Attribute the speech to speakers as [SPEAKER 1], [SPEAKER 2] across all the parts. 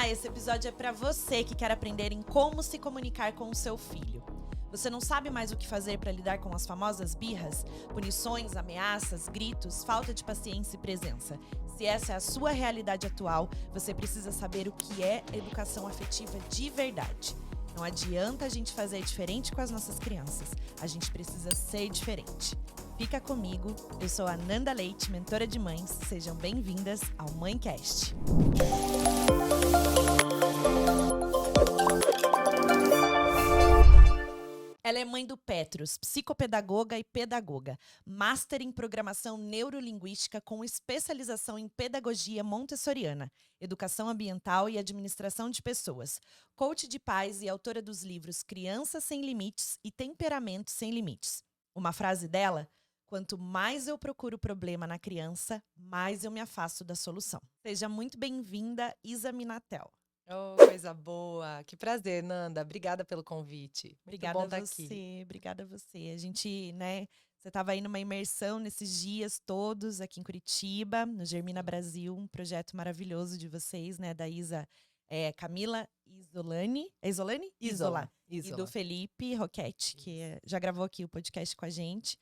[SPEAKER 1] Olá, esse episódio é para você que quer aprender em como se comunicar com o seu filho. Você não sabe mais o que fazer para lidar com as famosas birras, punições, ameaças, gritos, falta de paciência e presença. Se essa é a sua realidade atual, você precisa saber o que é educação afetiva de verdade. Não adianta a gente fazer diferente com as nossas crianças, a gente precisa ser diferente. Fica comigo, eu sou a Nanda Leite, mentora de mães, sejam bem-vindas ao Mãecast. Ela é mãe do Petros, psicopedagoga e pedagoga, master em programação neurolinguística com especialização em pedagogia montessoriana, educação ambiental e administração de pessoas, coach de pais e autora dos livros Criança Sem Limites e Temperamento Sem Limites. Uma frase dela: quanto mais eu procuro problema na criança, mais eu me afasto da solução. Seja muito bem-vinda, Isa Minatel.
[SPEAKER 2] Oh, coisa boa. Que prazer, Nanda. Obrigada pelo convite. Muito
[SPEAKER 1] Obrigada
[SPEAKER 2] bom
[SPEAKER 1] a
[SPEAKER 2] estar
[SPEAKER 1] você,
[SPEAKER 2] aqui.
[SPEAKER 1] obrigada a você. A gente, você estava aí numa imersão nesses dias todos aqui em Curitiba, no Germina Brasil, um projeto maravilhoso de vocês, né, da Isa, Camila Isolani, é Isolani?
[SPEAKER 2] Isola.
[SPEAKER 1] E do Felipe Roquette, que já gravou aqui o podcast com a gente.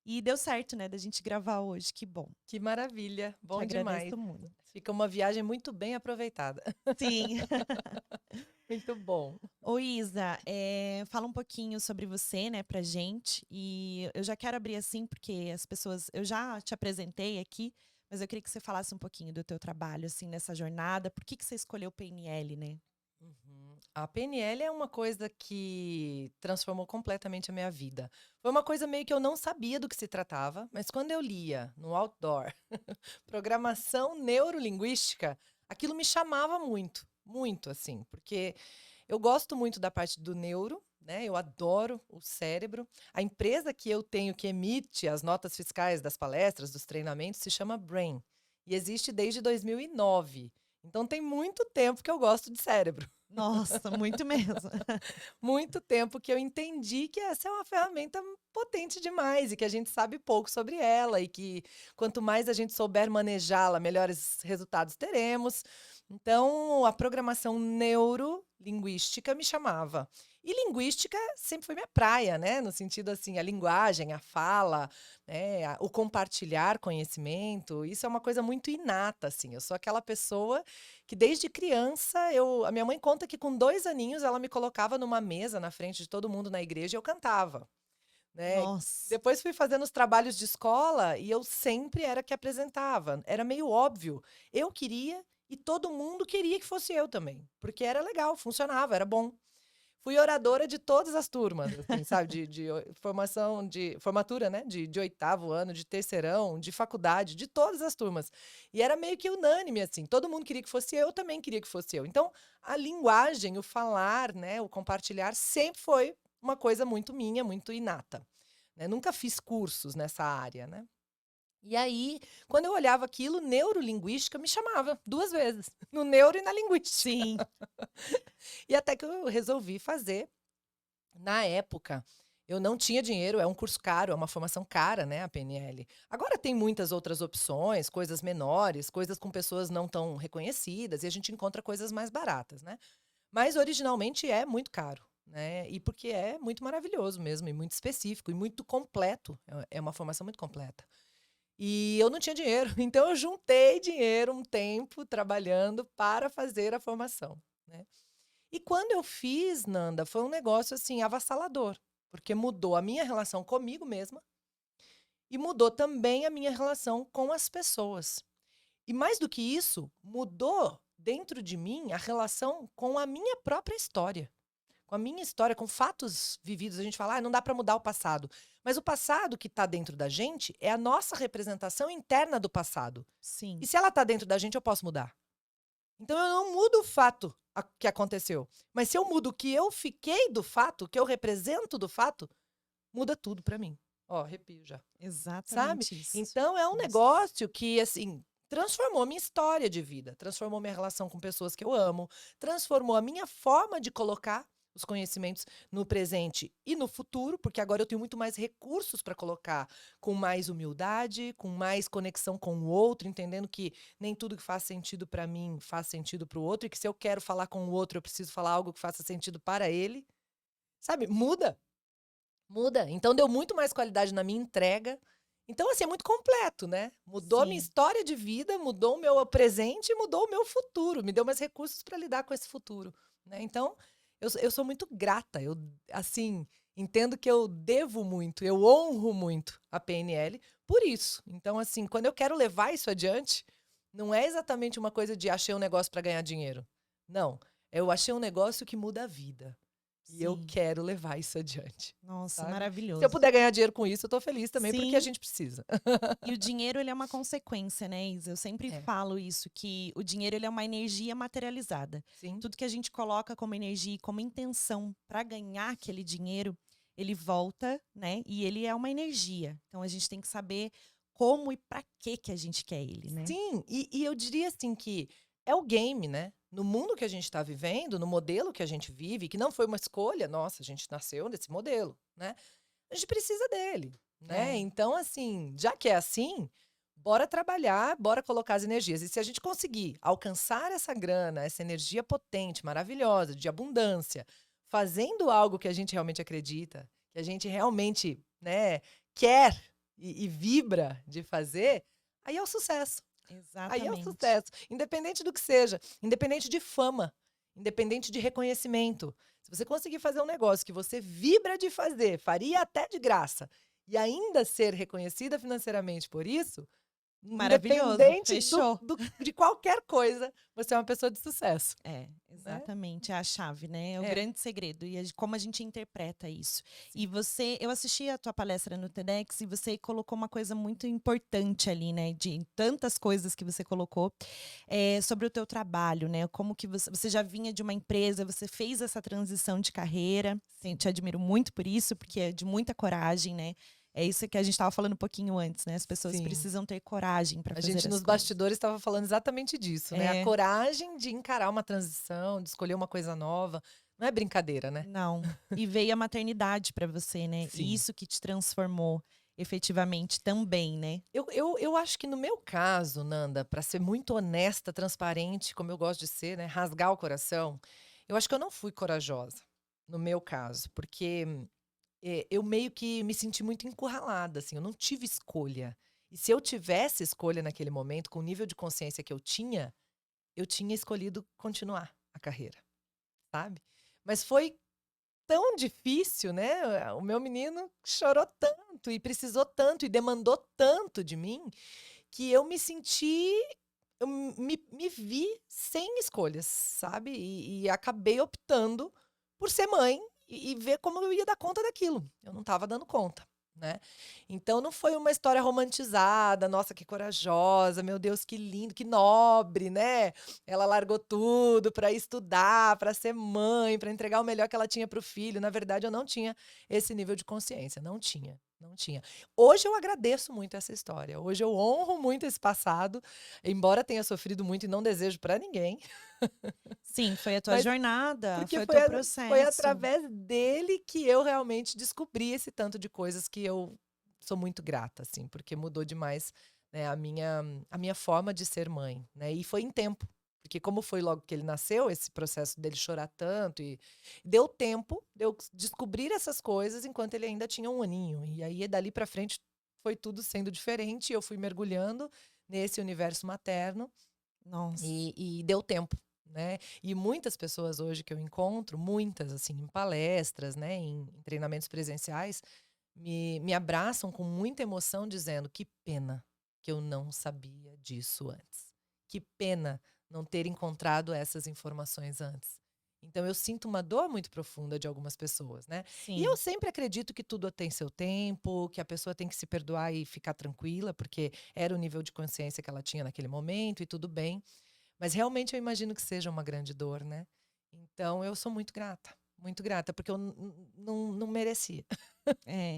[SPEAKER 1] E deu certo, né, da gente gravar hoje, que bom.
[SPEAKER 2] Que maravilha. Bom
[SPEAKER 1] Te
[SPEAKER 2] demais.
[SPEAKER 1] agradeço muito.
[SPEAKER 2] Fica uma viagem muito bem aproveitada.
[SPEAKER 1] Sim.
[SPEAKER 2] Muito bom.
[SPEAKER 1] Ô Isa, fala um pouquinho sobre você, né, pra gente. E eu já quero abrir assim, porque as pessoas... Eu já te apresentei aqui, mas eu queria que você falasse um pouquinho do teu trabalho, assim, nessa jornada. Por que você escolheu o PNL, né?
[SPEAKER 2] A PNL é uma coisa que transformou completamente a minha vida. Foi uma coisa meio que eu não sabia do que se tratava, mas quando eu lia no outdoor programação neurolinguística, aquilo me chamava muito, muito assim, porque eu gosto muito da parte do neuro, né? Eu adoro o cérebro. A empresa que eu tenho que emite as notas fiscais das palestras, dos treinamentos, se chama Brain e existe desde 2009. Então tem muito tempo que eu gosto de cérebro.
[SPEAKER 1] Nossa, muito mesmo.
[SPEAKER 2] Muito tempo que eu entendi que essa é uma ferramenta potente demais e que a gente sabe pouco sobre ela e que quanto mais a gente souber manejá-la, melhores resultados teremos. Então, a programação neurolinguística me chamava. E linguística sempre foi minha praia, né? No sentido assim, a linguagem, a fala, né? O compartilhar conhecimento. Isso é uma coisa muito inata, assim. Eu sou aquela pessoa que desde criança, a minha mãe conta que com 2 aninhos ela me colocava numa mesa na frente de todo mundo na igreja e eu cantava, né?
[SPEAKER 1] Nossa.
[SPEAKER 2] Depois fui fazendo os trabalhos de escola e eu sempre era que apresentava. Era meio óbvio. Eu queria e todo mundo queria que fosse eu também, porque era legal, funcionava, era bom. Fui oradora de todas as turmas, assim, sabe? De formação, de formatura, né? De 8º ano, de terceirão, de faculdade, de todas as turmas. E era meio que unânime, assim. Todo mundo queria que fosse eu também queria que fosse eu. Então, a linguagem, o falar, né? O compartilhar sempre foi uma coisa muito minha, muito inata. Né? Nunca fiz cursos nessa área, né? E aí, quando eu olhava aquilo, neurolinguística me chamava 2 vezes, no neuro e na linguística.
[SPEAKER 1] Sim.
[SPEAKER 2] E até que eu resolvi fazer. Na época, eu não tinha dinheiro, é um curso caro, é uma formação cara, né, a PNL. Agora tem muitas outras opções, coisas menores, coisas com pessoas não tão reconhecidas, e a gente encontra coisas mais baratas, né? Mas originalmente é muito caro, né? E porque é muito maravilhoso mesmo, e muito específico, e muito completo. É uma formação muito completa. E eu não tinha dinheiro, então eu juntei dinheiro um tempo trabalhando para fazer a formação, né? E quando eu fiz, Nanda, foi um negócio assim avassalador, porque mudou a minha relação comigo mesma e mudou também a minha relação com as pessoas. E mais do que isso, mudou dentro de mim a relação com a minha própria história. Com a minha história, com fatos vividos. A gente fala, não dá para mudar o passado. Mas o passado que está dentro da gente é a nossa representação interna do passado.
[SPEAKER 1] Sim.
[SPEAKER 2] E se ela está dentro da gente, eu posso mudar. Então eu não mudo o fato que aconteceu. Mas se eu mudo o que eu fiquei do fato, o que eu represento do fato, muda tudo para mim. Ó, arrepio já.
[SPEAKER 1] Exatamente
[SPEAKER 2] Sabe?
[SPEAKER 1] isso.
[SPEAKER 2] Então é um
[SPEAKER 1] Nossa.
[SPEAKER 2] negócio que, assim, transformou minha história de vida, transformou minha relação com pessoas que eu amo, transformou a minha forma de colocar os conhecimentos no presente e no futuro, porque agora eu tenho muito mais recursos para colocar com mais humildade, com mais conexão com o outro, entendendo que nem tudo que faz sentido para mim faz sentido para o outro, e que se eu quero falar com o outro, eu preciso falar algo que faça sentido para ele. Sabe? Muda. Muda. Então deu muito mais qualidade na minha entrega. Então, assim, é muito completo, né? Mudou a minha
[SPEAKER 1] Sim.
[SPEAKER 2] história de vida, mudou o meu presente e mudou o meu futuro. Me deu mais recursos para lidar com esse futuro, né? Então, eu sou muito grata. Eu, assim, entendo que eu devo muito, eu honro muito a PNL por isso. Então, assim, quando eu quero levar isso adiante, não é exatamente uma coisa de achei um negócio para ganhar dinheiro. Não. Eu achei um negócio que muda a vida. E eu
[SPEAKER 1] Sim.
[SPEAKER 2] quero levar isso adiante,
[SPEAKER 1] Nossa,
[SPEAKER 2] sabe? Se eu
[SPEAKER 1] maravilhoso.
[SPEAKER 2] puder ganhar dinheiro com isso, eu tô feliz também, porque a
[SPEAKER 1] Sim.
[SPEAKER 2] gente precisa.
[SPEAKER 1] E o dinheiro, ele é uma consequência, né, Isa? Eu sempre
[SPEAKER 2] É,
[SPEAKER 1] falo isso, que o dinheiro, ele é uma energia materializada.
[SPEAKER 2] sim,
[SPEAKER 1] Tudo que a gente coloca como energia e como intenção para ganhar aquele dinheiro, ele volta, né? E ele é uma energia. Então a gente tem que saber como e para que a gente quer ele, né?
[SPEAKER 2] sim. E eu diria assim que é o game, né? No mundo que a gente está vivendo, no modelo que a gente vive, que não foi uma escolha, nossa, a gente nasceu nesse modelo, né? A gente precisa dele, né?
[SPEAKER 1] É,
[SPEAKER 2] Então, assim, já que é assim, bora trabalhar, bora colocar as energias. E se a gente conseguir alcançar essa grana, essa energia potente, maravilhosa, de abundância, fazendo algo que a gente realmente acredita, que a gente realmente, né, quer e vibra de fazer, aí é o sucesso. Aí é o
[SPEAKER 1] exatamente.
[SPEAKER 2] sucesso. Independente do que seja, independente de fama, independente de reconhecimento. Se você conseguir fazer um negócio que você vibra de fazer, faria até de graça, e ainda ser reconhecida financeiramente por isso,
[SPEAKER 1] Maravilhoso.
[SPEAKER 2] independente
[SPEAKER 1] Fechou.
[SPEAKER 2] de qualquer coisa, você é uma pessoa de sucesso,
[SPEAKER 1] É,
[SPEAKER 2] né?
[SPEAKER 1] exatamente, é a chave, né? É o
[SPEAKER 2] É,
[SPEAKER 1] grande segredo e como a gente interpreta isso. E
[SPEAKER 2] sim.
[SPEAKER 1] eu assisti a tua palestra no TEDx e você colocou uma coisa muito importante ali, né? De tantas coisas que você colocou sobre o teu trabalho, né? Como que você já vinha de uma empresa, você fez essa transição de carreira. Te admiro muito por isso, porque é de muita coragem, né? É isso que a gente estava falando um pouquinho antes, né? As pessoas
[SPEAKER 2] Sim.
[SPEAKER 1] precisam ter coragem para
[SPEAKER 2] A
[SPEAKER 1] fazer
[SPEAKER 2] gente
[SPEAKER 1] as
[SPEAKER 2] nos
[SPEAKER 1] coisas.
[SPEAKER 2] bastidores estava falando exatamente disso, né? A
[SPEAKER 1] É,
[SPEAKER 2] coragem de encarar uma transição, de escolher uma coisa nova. Não é brincadeira, né?
[SPEAKER 1] não. E veio a maternidade para você, né? E
[SPEAKER 2] Sim.
[SPEAKER 1] isso que te transformou efetivamente também, né?
[SPEAKER 2] Eu acho que no meu caso, Nanda, para ser muito honesta, transparente, como eu gosto de ser, né, rasgar o coração, eu acho que eu não fui corajosa, no meu caso, porque eu meio que me senti muito encurralada, assim, eu não tive escolha. E se eu tivesse escolha naquele momento, com o nível de consciência que eu tinha escolhido continuar a carreira, sabe? Mas foi tão difícil, né? O meu menino chorou tanto e precisou tanto e demandou tanto de mim que eu me senti, me vi sem escolhas, sabe? E acabei optando por ser mãe e ver como eu ia dar conta daquilo. Eu não estava dando conta, né? Então não foi uma história romantizada, nossa, que corajosa, meu Deus, que lindo, que nobre, né? Ela largou tudo para estudar, para ser mãe, para entregar o melhor que ela tinha para o filho. Na verdade, eu não tinha esse nível de consciência, não tinha. Não tinha. Hoje eu agradeço muito essa história. Hoje eu honro muito esse passado, embora tenha sofrido muito e não desejo para ninguém,
[SPEAKER 1] Sim, foi a tua
[SPEAKER 2] mas
[SPEAKER 1] jornada,
[SPEAKER 2] porque
[SPEAKER 1] foi o teu
[SPEAKER 2] foi
[SPEAKER 1] processo.
[SPEAKER 2] através dele que eu realmente descobri esse tanto de coisas que eu sou muito grata, assim, porque mudou demais, né, a minha forma de ser mãe, né? E foi em tempo, porque como foi logo que ele nasceu, esse processo dele chorar tanto e deu tempo de eu descobrir essas coisas enquanto ele ainda tinha um aninho. E aí dali para frente foi tudo sendo diferente, eu fui mergulhando nesse universo materno
[SPEAKER 1] Nossa.
[SPEAKER 2] e deu tempo, né? E muitas pessoas hoje que eu encontro, muitas, assim, em palestras, né, em treinamentos presenciais, me abraçam com muita emoção, dizendo: que pena que eu não sabia disso antes. Que pena não ter encontrado essas informações antes. Então eu sinto uma dor muito profunda de algumas pessoas, né? E eu
[SPEAKER 1] Sim.
[SPEAKER 2] sempre acredito que tudo tem seu tempo, que a pessoa tem que se perdoar e ficar tranquila, porque era o nível de consciência que ela tinha naquele momento e tudo bem. Mas realmente eu imagino que seja uma grande dor, né. Então eu sou muito grata, muito grata, porque eu não merecia.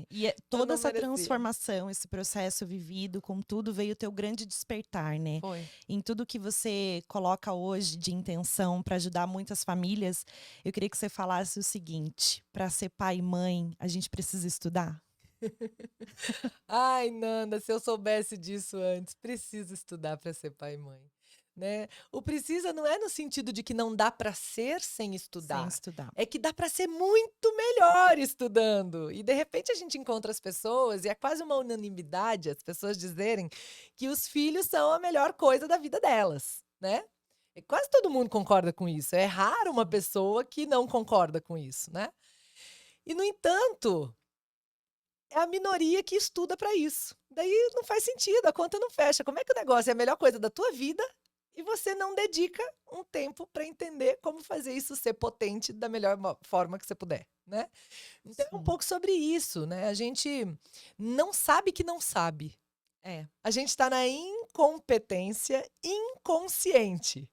[SPEAKER 1] E
[SPEAKER 2] Eu
[SPEAKER 1] toda
[SPEAKER 2] não
[SPEAKER 1] essa
[SPEAKER 2] merecia.
[SPEAKER 1] transformação, esse processo vivido, com tudo, veio o teu grande despertar, né?
[SPEAKER 2] Foi.
[SPEAKER 1] Em tudo que você coloca hoje de intenção para ajudar muitas famílias, eu queria que você falasse o seguinte: para ser pai e mãe, a gente precisa estudar?
[SPEAKER 2] Ai, Nanda, se eu soubesse disso antes, preciso estudar para ser pai e mãe, né? O precisa não é no sentido de que não dá para ser sem
[SPEAKER 1] Sem
[SPEAKER 2] estudar.
[SPEAKER 1] estudar.
[SPEAKER 2] É que dá para ser muito melhor estudando. E de repente a gente encontra as pessoas, e é quase uma unanimidade as pessoas dizerem que os filhos são a melhor coisa da vida delas, né? E quase todo mundo concorda com isso. É raro uma pessoa que não concorda com isso, né? E, no entanto, é a minoria que estuda para isso. Daí não faz sentido, a conta não fecha. Como é que o negócio é a melhor coisa da tua vida e você não dedica um tempo para entender como fazer isso ser potente da melhor forma que você puder, né? Então é um
[SPEAKER 1] Sim.
[SPEAKER 2] pouco sobre isso, né? A gente não sabe que não sabe.
[SPEAKER 1] É.
[SPEAKER 2] A gente está na incompetência inconsciente.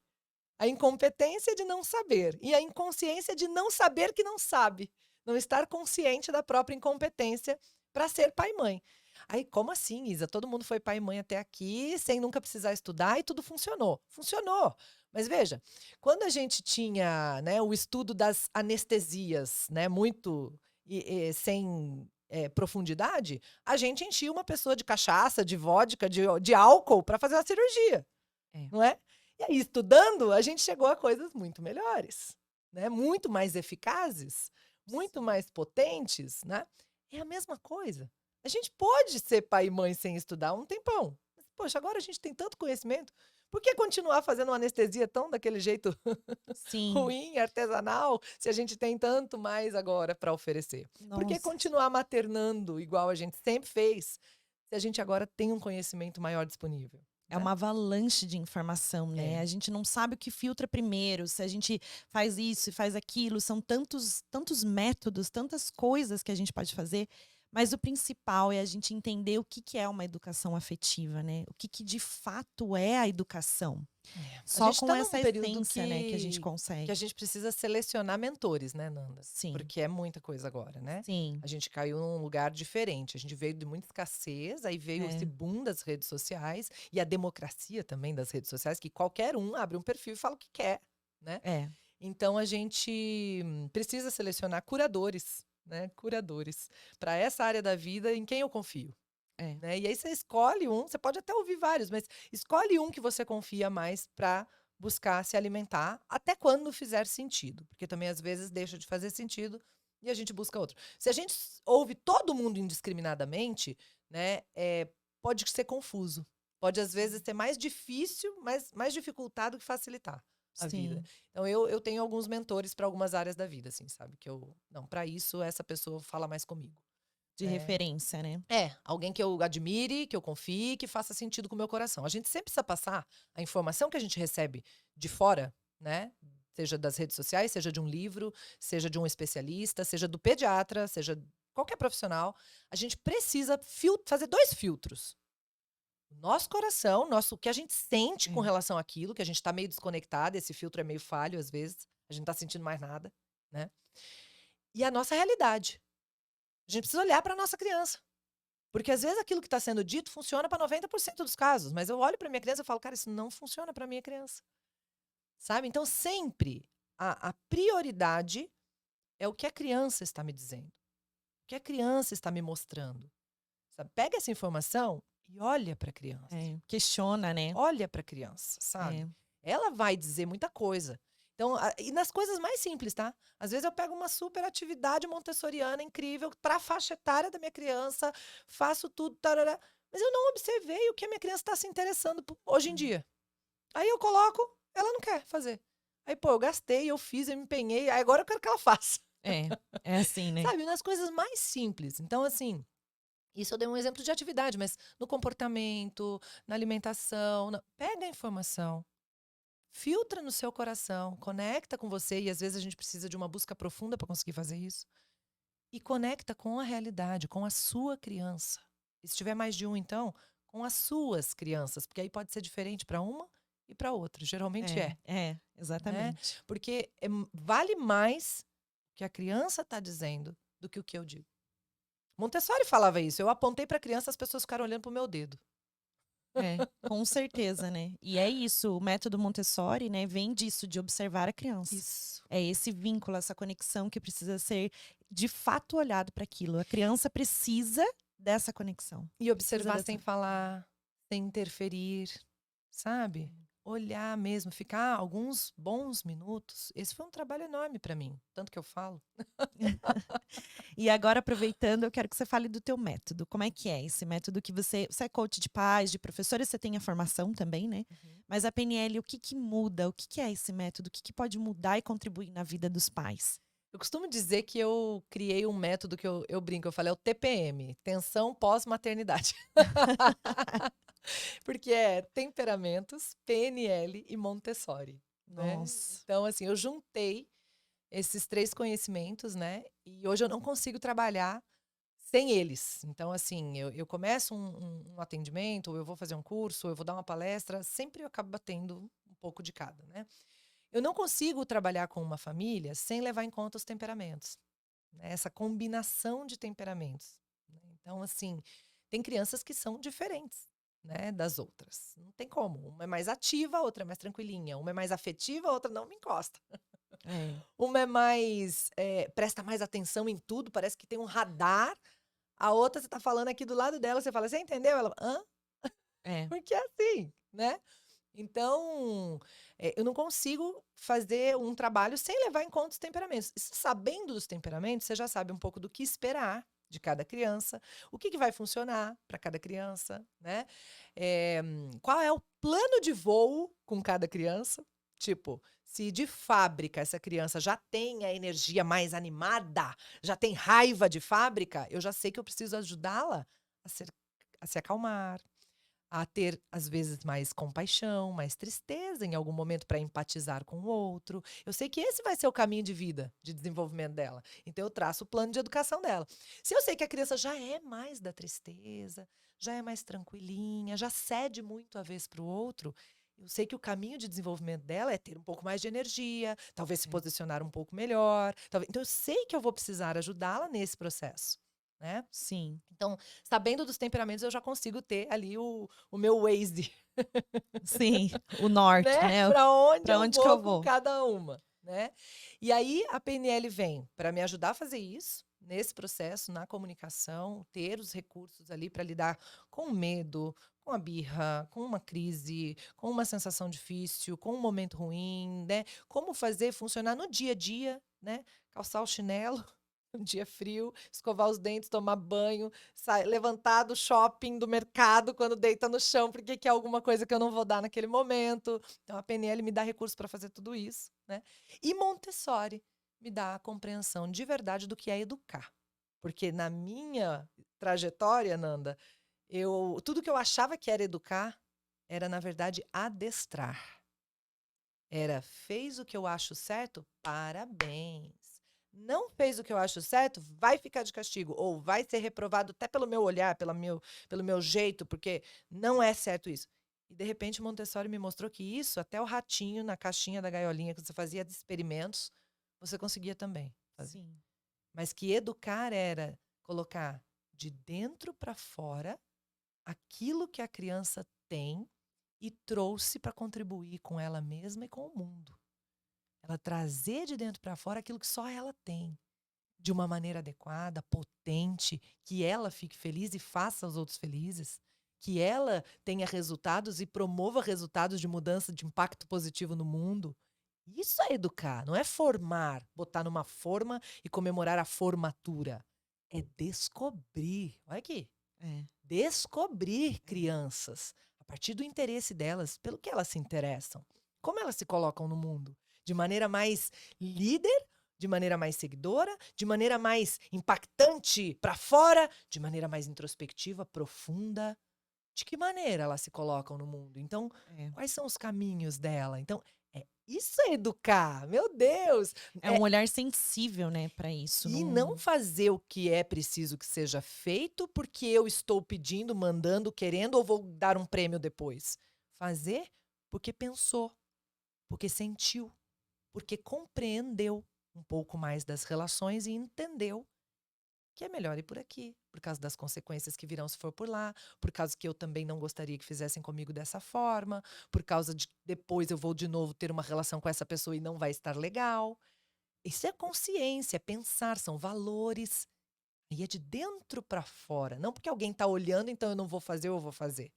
[SPEAKER 2] A incompetência de não saber e a inconsciência de não saber que não sabe. Não estar consciente da própria incompetência para ser pai e mãe. Aí, como assim, Isa? Todo mundo foi pai e mãe até aqui, sem nunca precisar estudar e tudo funcionou. Funcionou. Mas veja, quando a gente tinha, né, o estudo das anestesias, né, muito sem profundidade, a gente enchia uma pessoa de cachaça, de vodka, de álcool para fazer uma cirurgia,
[SPEAKER 1] É.
[SPEAKER 2] não é? E aí, estudando, a gente chegou a coisas muito melhores, né? Muito mais eficazes, muito mais potentes, né? É a mesma coisa. A gente pode ser pai e mãe sem estudar um tempão. Mas, poxa, agora a gente tem tanto conhecimento. Por que continuar fazendo uma anestesia tão daquele jeito
[SPEAKER 1] Sim.
[SPEAKER 2] ruim, artesanal, se a gente tem tanto mais agora para oferecer? Por que
[SPEAKER 1] Nossa.
[SPEAKER 2] continuar maternando igual a gente sempre fez, se a gente agora tem um conhecimento maior disponível?
[SPEAKER 1] É
[SPEAKER 2] Né?
[SPEAKER 1] uma avalanche de informação, né?
[SPEAKER 2] É.
[SPEAKER 1] A gente não sabe o que filtra primeiro, se a gente faz isso e faz aquilo. São tantos métodos, tantas coisas que a gente pode fazer. Mas o principal é a gente entender o que é uma educação afetiva, né? O que de fato é a educação.
[SPEAKER 2] A
[SPEAKER 1] Só
[SPEAKER 2] gente
[SPEAKER 1] com
[SPEAKER 2] está num
[SPEAKER 1] essa
[SPEAKER 2] período
[SPEAKER 1] essência, né, que a gente
[SPEAKER 2] que a
[SPEAKER 1] consegue.
[SPEAKER 2] gente precisa selecionar mentores, né, Nanda?
[SPEAKER 1] Sim,
[SPEAKER 2] Porque é muita coisa agora, né?
[SPEAKER 1] sim.
[SPEAKER 2] A gente caiu num lugar diferente. A gente veio de muita escassez, aí veio esse
[SPEAKER 1] É,
[SPEAKER 2] boom das redes sociais e a democracia também das redes sociais, que qualquer um abre um perfil e fala o que quer, né?
[SPEAKER 1] é.
[SPEAKER 2] Então a gente precisa selecionar curadores, né? Curadores para essa área da vida em quem eu confio.
[SPEAKER 1] É.
[SPEAKER 2] Né? E aí você escolhe um, você pode até ouvir vários, mas escolhe um que você confia mais para buscar se alimentar, até quando fizer sentido, porque também às vezes deixa de fazer sentido e a gente busca outro. Se a gente ouve todo mundo indiscriminadamente, né, pode ser confuso. Pode às vezes ser mais difícil, mais dificultado que facilitar a vida.
[SPEAKER 1] Sim.
[SPEAKER 2] Então eu tenho alguns mentores para algumas áreas da vida, assim, sabe? Não, para isso essa pessoa fala mais comigo.
[SPEAKER 1] De referência, né?
[SPEAKER 2] Alguém que eu admire, que eu confie, que faça sentido com o meu coração. A gente sempre precisa passar a informação que a gente recebe de fora, né? Seja das redes sociais, seja de um livro, seja de um especialista, seja do pediatra, seja qualquer profissional. A gente precisa fazer 2 filtros. O nosso coração, o que a gente sente com relação àquilo, que a gente está meio desconectado, esse filtro é meio falho às vezes, a gente não está sentindo mais nada, né? E a nossa realidade. A gente precisa olhar para a nossa criança. Porque às vezes aquilo que está sendo dito funciona para 90% dos casos, mas eu olho para minha criança e falo, cara, isso não funciona para minha criança. Sabe? Então sempre a prioridade é o que a criança está me dizendo, o que a criança está me mostrando. Sabe? Pega essa informação e olha para a criança.
[SPEAKER 1] Questiona, né?
[SPEAKER 2] Olha para a criança, sabe? Ela vai dizer muita coisa. Então, e nas coisas mais simples, tá? Às vezes eu pego uma super atividade montessoriana incrível para a faixa etária da minha criança, faço tudo, tarará, mas eu não observei o que a minha criança está se interessando hoje em dia. Aí eu coloco, ela não quer fazer. Aí, pô, eu gastei, eu fiz, eu me empenhei, aí agora eu quero que ela faça.
[SPEAKER 1] É assim, né?
[SPEAKER 2] Sabe, nas coisas mais simples. Então, assim, isso eu dei um exemplo de atividade, mas no comportamento, na alimentação, pega a informação. Filtra no seu coração, conecta com você, e às vezes a gente precisa de uma busca profunda para conseguir fazer isso. E conecta com a realidade, com a sua criança. E se tiver mais de um, então, com as suas crianças, porque aí pode ser diferente para uma e para outra. Geralmente é.
[SPEAKER 1] Exatamente.
[SPEAKER 2] Porque vale mais que a criança está dizendo do que o que eu digo. Montessori falava isso. Eu apontei para a criança, as pessoas ficaram olhando pro meu dedo.
[SPEAKER 1] É, com certeza, né? E é isso, o método Montessori, né, vem disso, de observar a criança.
[SPEAKER 2] Isso.
[SPEAKER 1] É esse vínculo, essa conexão que precisa ser de fato olhado para aquilo. A criança precisa dessa conexão.
[SPEAKER 2] E
[SPEAKER 1] Precisa
[SPEAKER 2] observar
[SPEAKER 1] dessa.
[SPEAKER 2] sem falar, sem interferir, sabe? Olhar mesmo, ficar alguns bons minutos. Esse foi um trabalho enorme para mim, tanto que eu falo.
[SPEAKER 1] E agora, aproveitando, eu quero que você fale do teu método. Como é que é esse método que você é coach de pais, de professores, você tem a formação também, né? Mas a PNL, o que que muda? O que que é esse método? O que que pode mudar e contribuir na vida dos pais?
[SPEAKER 2] Eu costumo dizer que eu criei um método que eu brinco, eu falei, é o TPM, tensão pós-maternidade. Porque é temperamentos, PNL e Montessori, né?
[SPEAKER 1] Nossa.
[SPEAKER 2] Então, assim, eu juntei esses 3 conhecimentos, né? E hoje eu não consigo trabalhar sem eles. Então, assim, eu começo um atendimento, ou eu vou fazer um curso, ou eu vou dar uma palestra, sempre eu acabo batendo um pouco de cada, né? Eu não consigo trabalhar com uma família sem levar em conta os temperamentos, né? Essa combinação de temperamentos, né? Então, assim, tem crianças que são diferentes, né, das outras. Não tem como. Uma é mais ativa, a outra é mais tranquilinha. Uma é mais afetiva, a outra não me encosta.
[SPEAKER 1] É.
[SPEAKER 2] Uma é mais, presta mais atenção em tudo, parece que tem um radar. A outra, você tá falando aqui do lado dela, você fala, você entendeu? Ela, hã?
[SPEAKER 1] É.
[SPEAKER 2] Porque é assim, né? Então, eu não consigo fazer um trabalho sem levar em conta os temperamentos. E sabendo dos temperamentos, você já sabe um pouco do que esperar de cada criança, o que vai funcionar para cada criança, né? Qual é o plano de voo com cada criança? Tipo, se de fábrica essa criança já tem a energia mais animada, já tem raiva de fábrica, eu já sei que eu preciso ajudá-la a se acalmar, a ter, às vezes, mais compaixão, mais tristeza em algum momento para empatizar com o outro. Eu sei que esse vai ser o caminho de vida, de desenvolvimento dela. Então, eu traço o plano de educação dela. Se eu sei que a criança já é mais da tristeza, já é mais tranquilinha, já cede muito a vez para o outro, eu sei que o caminho de desenvolvimento dela é ter um pouco mais de energia, talvez se posicionar um pouco melhor. Então, eu sei que eu vou precisar ajudá-la nesse processo, né?
[SPEAKER 1] Sim.
[SPEAKER 2] Então, sabendo dos temperamentos, eu já consigo ter ali o meu Waze,
[SPEAKER 1] Sim. O norte,
[SPEAKER 2] né?
[SPEAKER 1] né?
[SPEAKER 2] Para onde
[SPEAKER 1] Para
[SPEAKER 2] eu
[SPEAKER 1] onde que
[SPEAKER 2] vou
[SPEAKER 1] eu
[SPEAKER 2] com
[SPEAKER 1] vou?
[SPEAKER 2] cada uma, né? E aí a PNL vem para me ajudar a fazer isso, nesse processo, na comunicação, ter os recursos ali para lidar com o medo, com a birra, com uma crise, com uma sensação difícil, com um momento ruim, né? Como fazer funcionar no dia a dia, né? Calçar o chinelo, um dia frio, escovar os dentes, tomar banho, levantar do shopping, do mercado, quando deita no chão, porque quer alguma coisa que eu não vou dar naquele momento. Então, a PNL me dá recursos para fazer tudo isso, né? E Montessori me dá a compreensão de verdade do que é educar. Porque na minha trajetória, Nanda, tudo que eu achava que era educar era, na verdade, adestrar. Era, fez o que eu acho certo? Parabéns. Não fez o que eu acho certo? Vai ficar de castigo. Ou vai ser reprovado até pelo meu olhar, pelo meu jeito, porque não é certo isso. E, de repente, Montessori me mostrou que isso, até o ratinho na caixinha da gaiolinha que você fazia de experimentos, você conseguia também fazer.
[SPEAKER 1] Sim.
[SPEAKER 2] Mas que educar era colocar de dentro para fora aquilo que a criança tem e trouxe para contribuir com ela mesma e com o mundo. Ela trazer de dentro para fora aquilo que só ela tem, de uma maneira adequada, potente, que ela fique feliz e faça os outros felizes, que ela tenha resultados e promova resultados de mudança, de impacto positivo no mundo. Isso é educar, não é formar, botar numa forma e comemorar a formatura. É descobrir. Olha aqui.
[SPEAKER 1] É.
[SPEAKER 2] Descobrir crianças a partir do interesse delas, pelo que elas se interessam, como elas se colocam no mundo, de maneira mais líder, de maneira mais seguidora, de maneira mais impactante para fora, de maneira mais introspectiva, profunda. De que maneira elas se colocam no mundo? Então,
[SPEAKER 1] É.
[SPEAKER 2] quais são os caminhos dela? Então, isso é educar, meu Deus!
[SPEAKER 1] É um olhar sensível, né, para isso.
[SPEAKER 2] E não fazer o que é preciso que seja feito porque eu estou pedindo, mandando, querendo ou vou dar um prêmio depois. Fazer porque pensou, porque sentiu, porque compreendeu. um pouco mais das relações e entendeu que é melhor ir por aqui, por causa das consequências que virão se for por lá, por causa que eu também não gostaria que fizessem comigo dessa forma, por causa de depois eu vou de novo ter uma relação com essa pessoa e não vai estar legal. Isso é consciência, é pensar, são valores. E é de dentro para fora. Não porque alguém está olhando, então eu não vou fazer, eu vou fazer.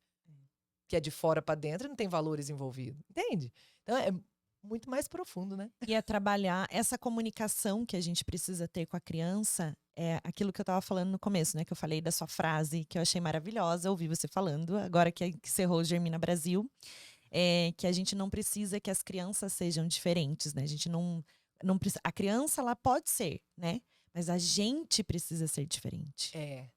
[SPEAKER 2] Que é de fora para dentro e não tem valores envolvidos. Entende? Então é muito mais profundo, né?
[SPEAKER 1] E é trabalhar essa comunicação que a gente precisa ter com a criança, é aquilo que eu estava falando no começo, né? Que eu falei da sua frase, que eu achei maravilhosa, ouvi você falando, agora que encerrou o Germina Brasil, que a gente não precisa que as crianças sejam diferentes, né? A gente não precisa. A criança, ela pode ser, né? Mas a gente precisa ser diferente.
[SPEAKER 2] É.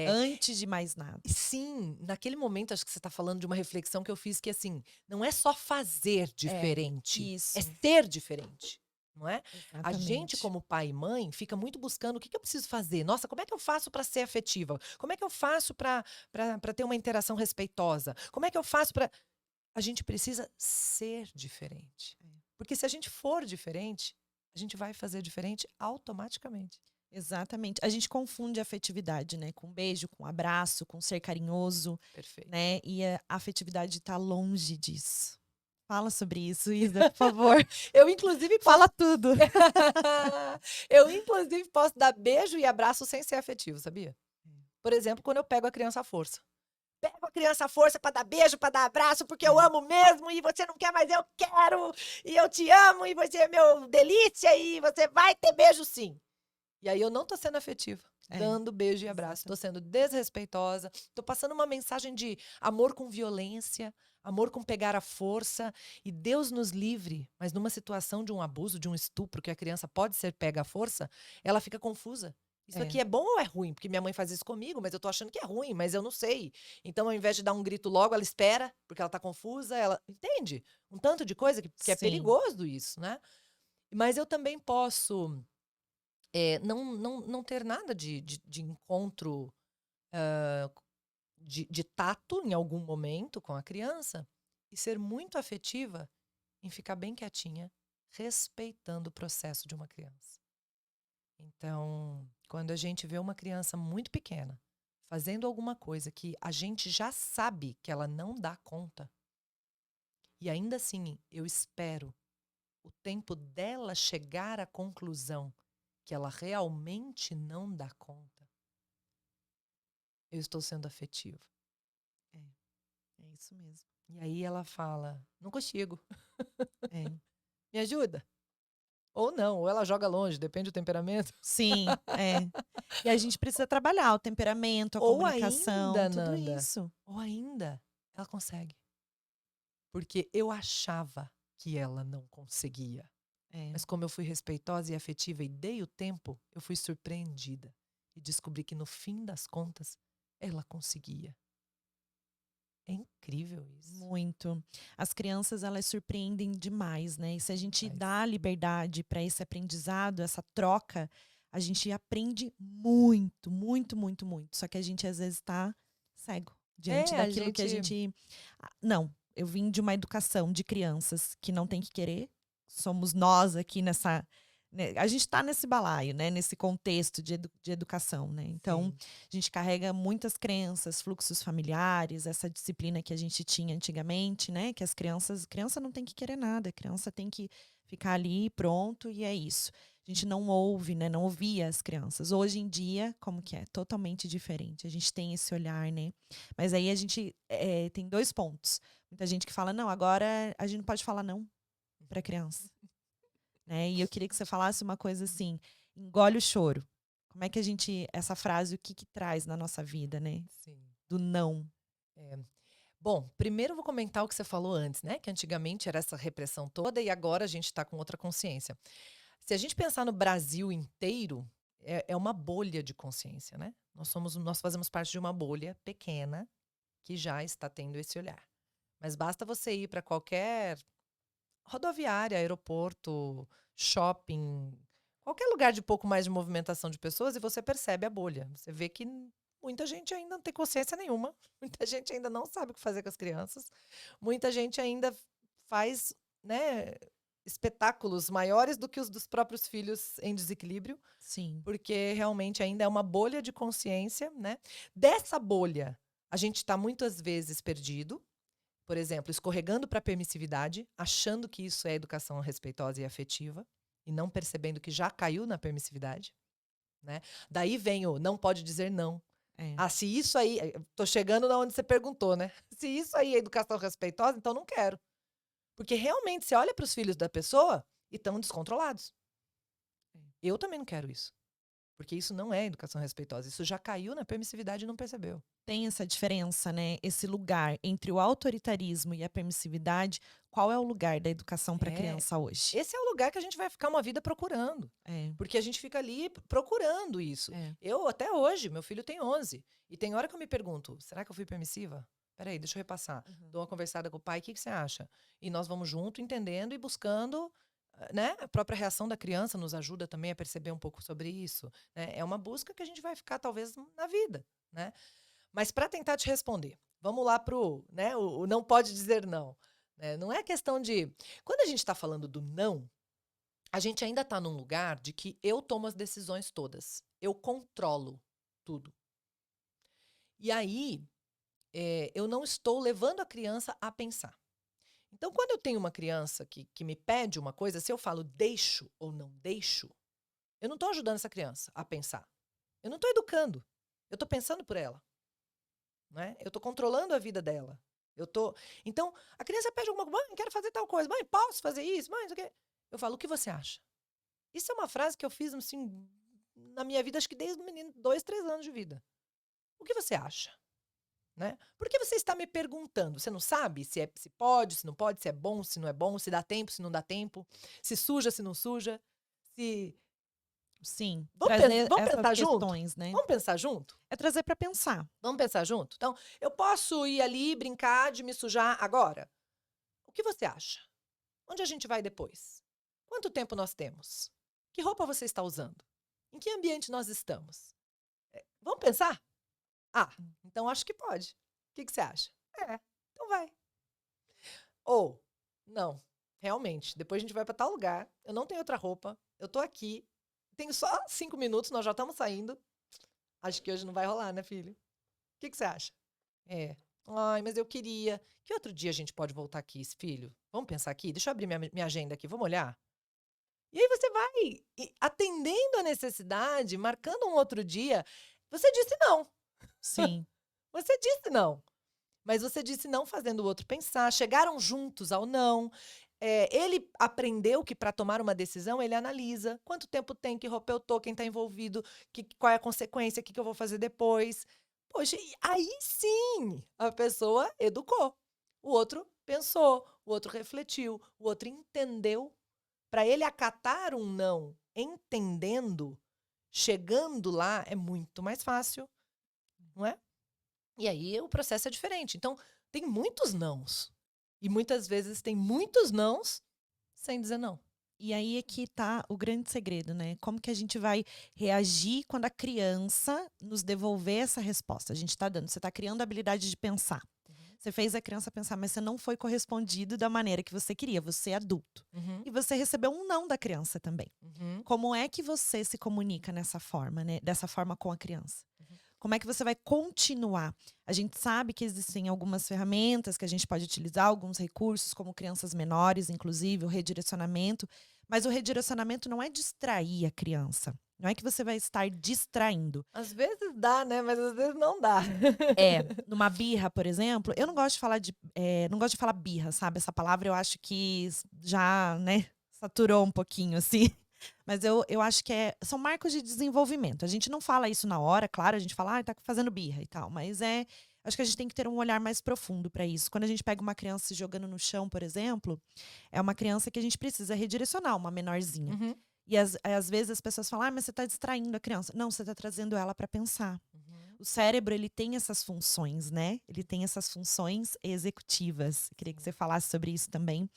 [SPEAKER 1] Antes de mais nada.
[SPEAKER 2] Sim, naquele momento acho que você está falando de uma reflexão que eu fiz que assim, não é só fazer diferente,
[SPEAKER 1] isso.
[SPEAKER 2] é ser diferente, não é? A
[SPEAKER 1] Exatamente.
[SPEAKER 2] gente como pai e mãe fica muito buscando o que eu preciso fazer. Nossa, como é que eu faço para ser afetiva? Como é que eu faço para ter uma interação respeitosa? Como é que eu faço para... A gente precisa ser diferente. Porque se a gente for diferente, a gente vai fazer diferente automaticamente.
[SPEAKER 1] Exatamente. A gente confunde a afetividade, né? Com beijo, com abraço, com ser carinhoso.
[SPEAKER 2] Perfeito.
[SPEAKER 1] Né? E a afetividade está longe disso. Fala sobre isso, Isa, por favor.
[SPEAKER 2] Eu, inclusive,
[SPEAKER 1] fala tudo.
[SPEAKER 2] Eu, inclusive, posso dar beijo e abraço sem ser afetivo, sabia? Por exemplo, quando eu pego a criança à força. Pego a criança à força para dar beijo, para dar abraço, porque eu amo mesmo, e você não quer, mas eu quero, e eu te amo, e você é meu delícia, e você vai ter beijo sim. E aí eu não tô sendo afetiva, dando beijo e abraço. Tô sendo desrespeitosa, tô passando uma mensagem de amor com violência, amor com pegar à força. E Deus nos livre, mas numa situação de um abuso, de um estupro, que a criança pode ser pega à força, ela fica confusa. Isso aqui é bom ou é ruim? Porque minha mãe faz isso comigo, mas eu tô achando que é ruim, mas eu não sei. Então, ao invés de dar um grito logo, ela espera, porque ela tá confusa, ela... Entende? Um tanto de coisa que é perigoso isso, né? Mas eu também posso... não ter nada de encontro de tato em algum momento com a criança e ser muito afetiva em ficar bem quietinha, respeitando o processo de uma criança. Então, quando a gente vê uma criança muito pequena fazendo alguma coisa que a gente já sabe que ela não dá conta, e ainda assim eu espero o tempo dela chegar à conclusão que ela realmente não dá conta, eu estou sendo afetiva.
[SPEAKER 1] É isso mesmo.
[SPEAKER 2] E aí ela fala, não consigo. Me ajuda? Ou não, ou ela joga longe, depende do temperamento.
[SPEAKER 1] Sim, E a gente precisa trabalhar o temperamento, a comunicação,
[SPEAKER 2] ainda,
[SPEAKER 1] tudo
[SPEAKER 2] Nanda,
[SPEAKER 1] isso.
[SPEAKER 2] Ou ainda, ela consegue. Porque eu achava que ela não conseguia. Mas como eu fui respeitosa e afetiva e dei o tempo, eu fui surpreendida. E descobri que no fim das contas, ela conseguia. É incrível isso.
[SPEAKER 1] Muito. As crianças, elas surpreendem demais, né? E se a gente dá liberdade para esse aprendizado, essa troca, a gente aprende muito, muito, muito, muito. Só que a gente, às vezes, está cego diante daquilo que a gente... Não, eu vim de uma educação de crianças que não tem que querer. Somos nós aqui nessa... A gente está nesse balaio, né? Nesse contexto de educação, né? Então, a gente carrega muitas crenças, fluxos familiares, essa disciplina que a gente tinha antigamente, né? Que criança não tem que querer nada, a criança tem que ficar ali, pronto, e é isso. A gente não ouve, né? Não ouvia as crianças. Hoje em dia, como que é? Totalmente diferente. A gente tem esse olhar, né? Mas aí a gente tem 2 pontos. Muita gente que fala, não, agora a gente não pode falar não para criança. E eu queria que você falasse uma coisa assim, engole o choro. Como é que a gente, essa frase, o que traz na nossa vida, né?
[SPEAKER 2] Sim.
[SPEAKER 1] Do não.
[SPEAKER 2] Bom, primeiro eu vou comentar o que você falou antes, né? Que antigamente era essa repressão toda e agora a gente está com outra consciência. Se a gente pensar no Brasil inteiro, é uma bolha de consciência, né? Nós fazemos parte de uma bolha pequena que já está tendo esse olhar. Mas basta você ir para qualquer rodoviária, aeroporto, shopping, qualquer lugar de pouco mais de movimentação de pessoas e você percebe a bolha. Você vê que muita gente ainda não tem consciência nenhuma, muita gente ainda não sabe o que fazer com as crianças, muita gente ainda faz, né, espetáculos maiores do que os dos próprios filhos em desequilíbrio,
[SPEAKER 1] Sim.
[SPEAKER 2] porque realmente ainda é uma bolha de consciência, né? Dessa bolha, a gente está muitas vezes perdido, por exemplo, escorregando para a permissividade, achando que isso é educação respeitosa e afetiva, e não percebendo que já caiu na permissividade, né? Daí vem o não pode dizer não.
[SPEAKER 1] É.
[SPEAKER 2] Ah, se isso aí. Tô chegando na onde você perguntou, né? Se isso aí é educação respeitosa, então não quero. Porque realmente você olha para os filhos da pessoa e estão descontrolados. Eu também não quero isso. Porque isso não é educação respeitosa. Isso já caiu na permissividade e não percebeu.
[SPEAKER 1] Tem essa diferença, né? Esse lugar entre o autoritarismo e a permissividade. Qual é o lugar da educação para a
[SPEAKER 2] É.
[SPEAKER 1] criança hoje?
[SPEAKER 2] Esse é o lugar que a gente vai ficar uma vida procurando.
[SPEAKER 1] É,
[SPEAKER 2] Porque a gente fica ali procurando isso.
[SPEAKER 1] é.
[SPEAKER 2] Eu, até hoje, meu filho tem 11. E tem hora que eu me pergunto, será que eu fui permissiva? Peraí, deixa eu repassar.
[SPEAKER 1] Uhum.
[SPEAKER 2] Dou uma conversada com o pai, o que você acha? E nós vamos junto, entendendo e buscando, né? A própria reação da criança nos ajuda também a perceber um pouco sobre isso, né? É uma busca que a gente vai ficar, talvez, na vida, né? Mas para tentar te responder, vamos lá pro, né? O não pode dizer não. Né? Não é questão de... Quando a gente está falando do não, a gente ainda está num lugar de que eu tomo as decisões todas. Eu controlo tudo. E aí, eu não estou levando a criança a pensar. Então, quando eu tenho uma criança que me pede uma coisa, se eu falo deixo ou não deixo, eu não estou ajudando essa criança a pensar. Eu não estou educando. Eu estou pensando por ela. Né? Eu estou controlando a vida dela. Então, a criança pede alguma coisa. Mãe, quero fazer tal coisa. Mãe, posso fazer isso? Mãe, não sei o quê. Eu falo, o que você acha? Isso é uma frase que eu fiz, assim, na minha vida, acho que desde o menino, 2, 3 anos de vida. O que você acha? Né? Por que você está me perguntando? Você não sabe se pode, se não pode, se é bom, se não é bom, se dá tempo, se não dá tempo, se suja, se não suja, se...
[SPEAKER 1] Sim,
[SPEAKER 2] Vamos
[SPEAKER 1] trazer essas
[SPEAKER 2] pensar junto?
[SPEAKER 1] questões, né?
[SPEAKER 2] Vamos pensar junto?
[SPEAKER 1] É trazer para pensar.
[SPEAKER 2] Vamos pensar junto? Então, eu posso ir ali, brincar de me sujar agora? O que você acha? Onde a gente vai depois? Quanto tempo nós temos? Que roupa você está usando? Em que ambiente nós estamos? Vamos pensar? Ah, então acho que pode. O que você acha? Então vai. Ou, não, realmente, depois a gente vai para tal lugar, eu não tenho outra roupa, eu tô aqui, tenho só 5 minutos, nós já estamos saindo. Acho que hoje não vai rolar, né, filho? O que você acha? Ai, mas eu queria. Que outro dia a gente pode voltar aqui, filho? Vamos pensar aqui? Deixa eu abrir minha agenda aqui, vamos olhar? E aí você vai atendendo a necessidade, marcando um outro dia. Você disse não.
[SPEAKER 1] Sim.
[SPEAKER 2] Você disse não. Mas você disse não fazendo o outro pensar. Chegaram juntos ao não. Ele aprendeu que para tomar uma decisão, ele analisa. Quanto tempo tem, que roupa eu tô, quem está envolvido, qual é a consequência, o que eu vou fazer depois. Poxa, e aí sim a pessoa educou. O outro pensou, o outro refletiu, o outro entendeu. Para ele acatar um não, entendendo, chegando lá, é muito mais fácil, não é? E aí o processo é diferente. Então, tem muitos nãos. E muitas vezes tem muitos nãos sem dizer não.
[SPEAKER 1] E aí é que tá o grande segredo, né? Como que a gente vai reagir quando a criança nos devolver essa resposta? A gente tá dando, você tá criando a habilidade de pensar. Você fez a criança pensar, mas você não foi correspondido da maneira que você queria. Você é adulto. E você recebeu um não da criança também. Como é que você se comunica nessa forma, né? Dessa forma com a criança? Como é que você vai continuar? A gente sabe que existem algumas ferramentas que a gente pode utilizar, alguns recursos, como crianças menores, inclusive, o redirecionamento. Mas o redirecionamento não é distrair a criança. Não é que você vai estar distraindo.
[SPEAKER 2] Às vezes dá, né? Mas às vezes não dá.
[SPEAKER 1] Numa birra, por exemplo, eu não gosto de falar não gosto de falar birra, sabe? Essa palavra eu acho que já, né, saturou um pouquinho, assim. Mas eu acho que são marcos de desenvolvimento. A gente não fala isso na hora, claro, a gente fala, tá fazendo birra e tal. Mas acho que a gente tem que ter um olhar mais profundo para isso. Quando a gente pega uma criança se jogando no chão, por exemplo, é uma criança que a gente precisa redirecionar, uma menorzinha. E às vezes as pessoas falam, mas você está distraindo a criança. Não, você está trazendo ela para pensar. O cérebro, ele tem essas funções, né? Ele tem essas funções executivas. Queria que você falasse sobre isso também.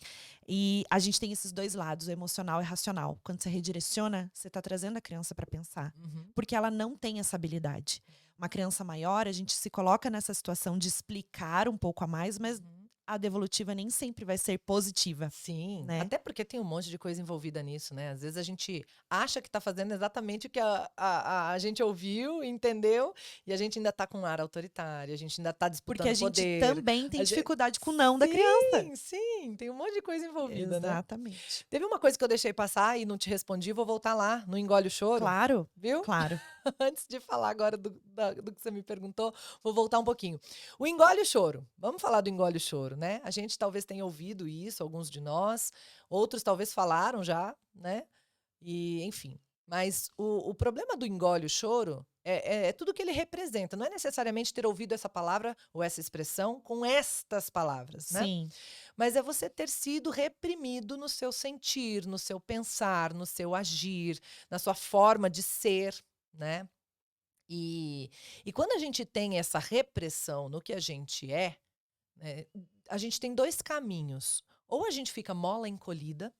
[SPEAKER 1] E a gente tem esses dois lados, o emocional e o racional. Quando você redireciona, você está trazendo a criança para pensar. Porque ela não tem essa habilidade. Uma criança maior, a gente se coloca nessa situação de explicar um pouco a mais, mas a devolutiva nem sempre vai ser positiva,
[SPEAKER 2] Sim,
[SPEAKER 1] né?
[SPEAKER 2] até porque tem um monte de coisa envolvida nisso, né? Às vezes a gente acha que tá fazendo exatamente o que a gente ouviu, entendeu, e a gente ainda tá com um ar autoritário, a gente ainda tá
[SPEAKER 1] Porque a
[SPEAKER 2] disputando
[SPEAKER 1] gente
[SPEAKER 2] poder.
[SPEAKER 1] também tem
[SPEAKER 2] A gente...
[SPEAKER 1] dificuldade com o não da criança.
[SPEAKER 2] Sim, tem um monte de coisa envolvida, né?
[SPEAKER 1] Exatamente.
[SPEAKER 2] Teve uma coisa que eu deixei passar e não te respondi, vou voltar lá, no engole o choro,
[SPEAKER 1] Claro,
[SPEAKER 2] viu?
[SPEAKER 1] claro.
[SPEAKER 2] Antes de falar agora do que você me perguntou, vou voltar um pouquinho. O engole o choro. Vamos falar do engole o choro, né? A gente talvez tenha ouvido isso, alguns de nós, outros talvez falaram já, né? E, enfim. Mas o problema do engole o choro é tudo que ele representa. Não é necessariamente ter ouvido essa palavra ou essa expressão com estas palavras, né?
[SPEAKER 1] Sim.
[SPEAKER 2] Mas é você ter sido reprimido no seu sentir, no seu pensar, no seu agir, na sua forma de ser, né? E quando a gente tem essa repressão no que a gente é, né, a gente tem dois caminhos. Ou a gente fica mola encolhida,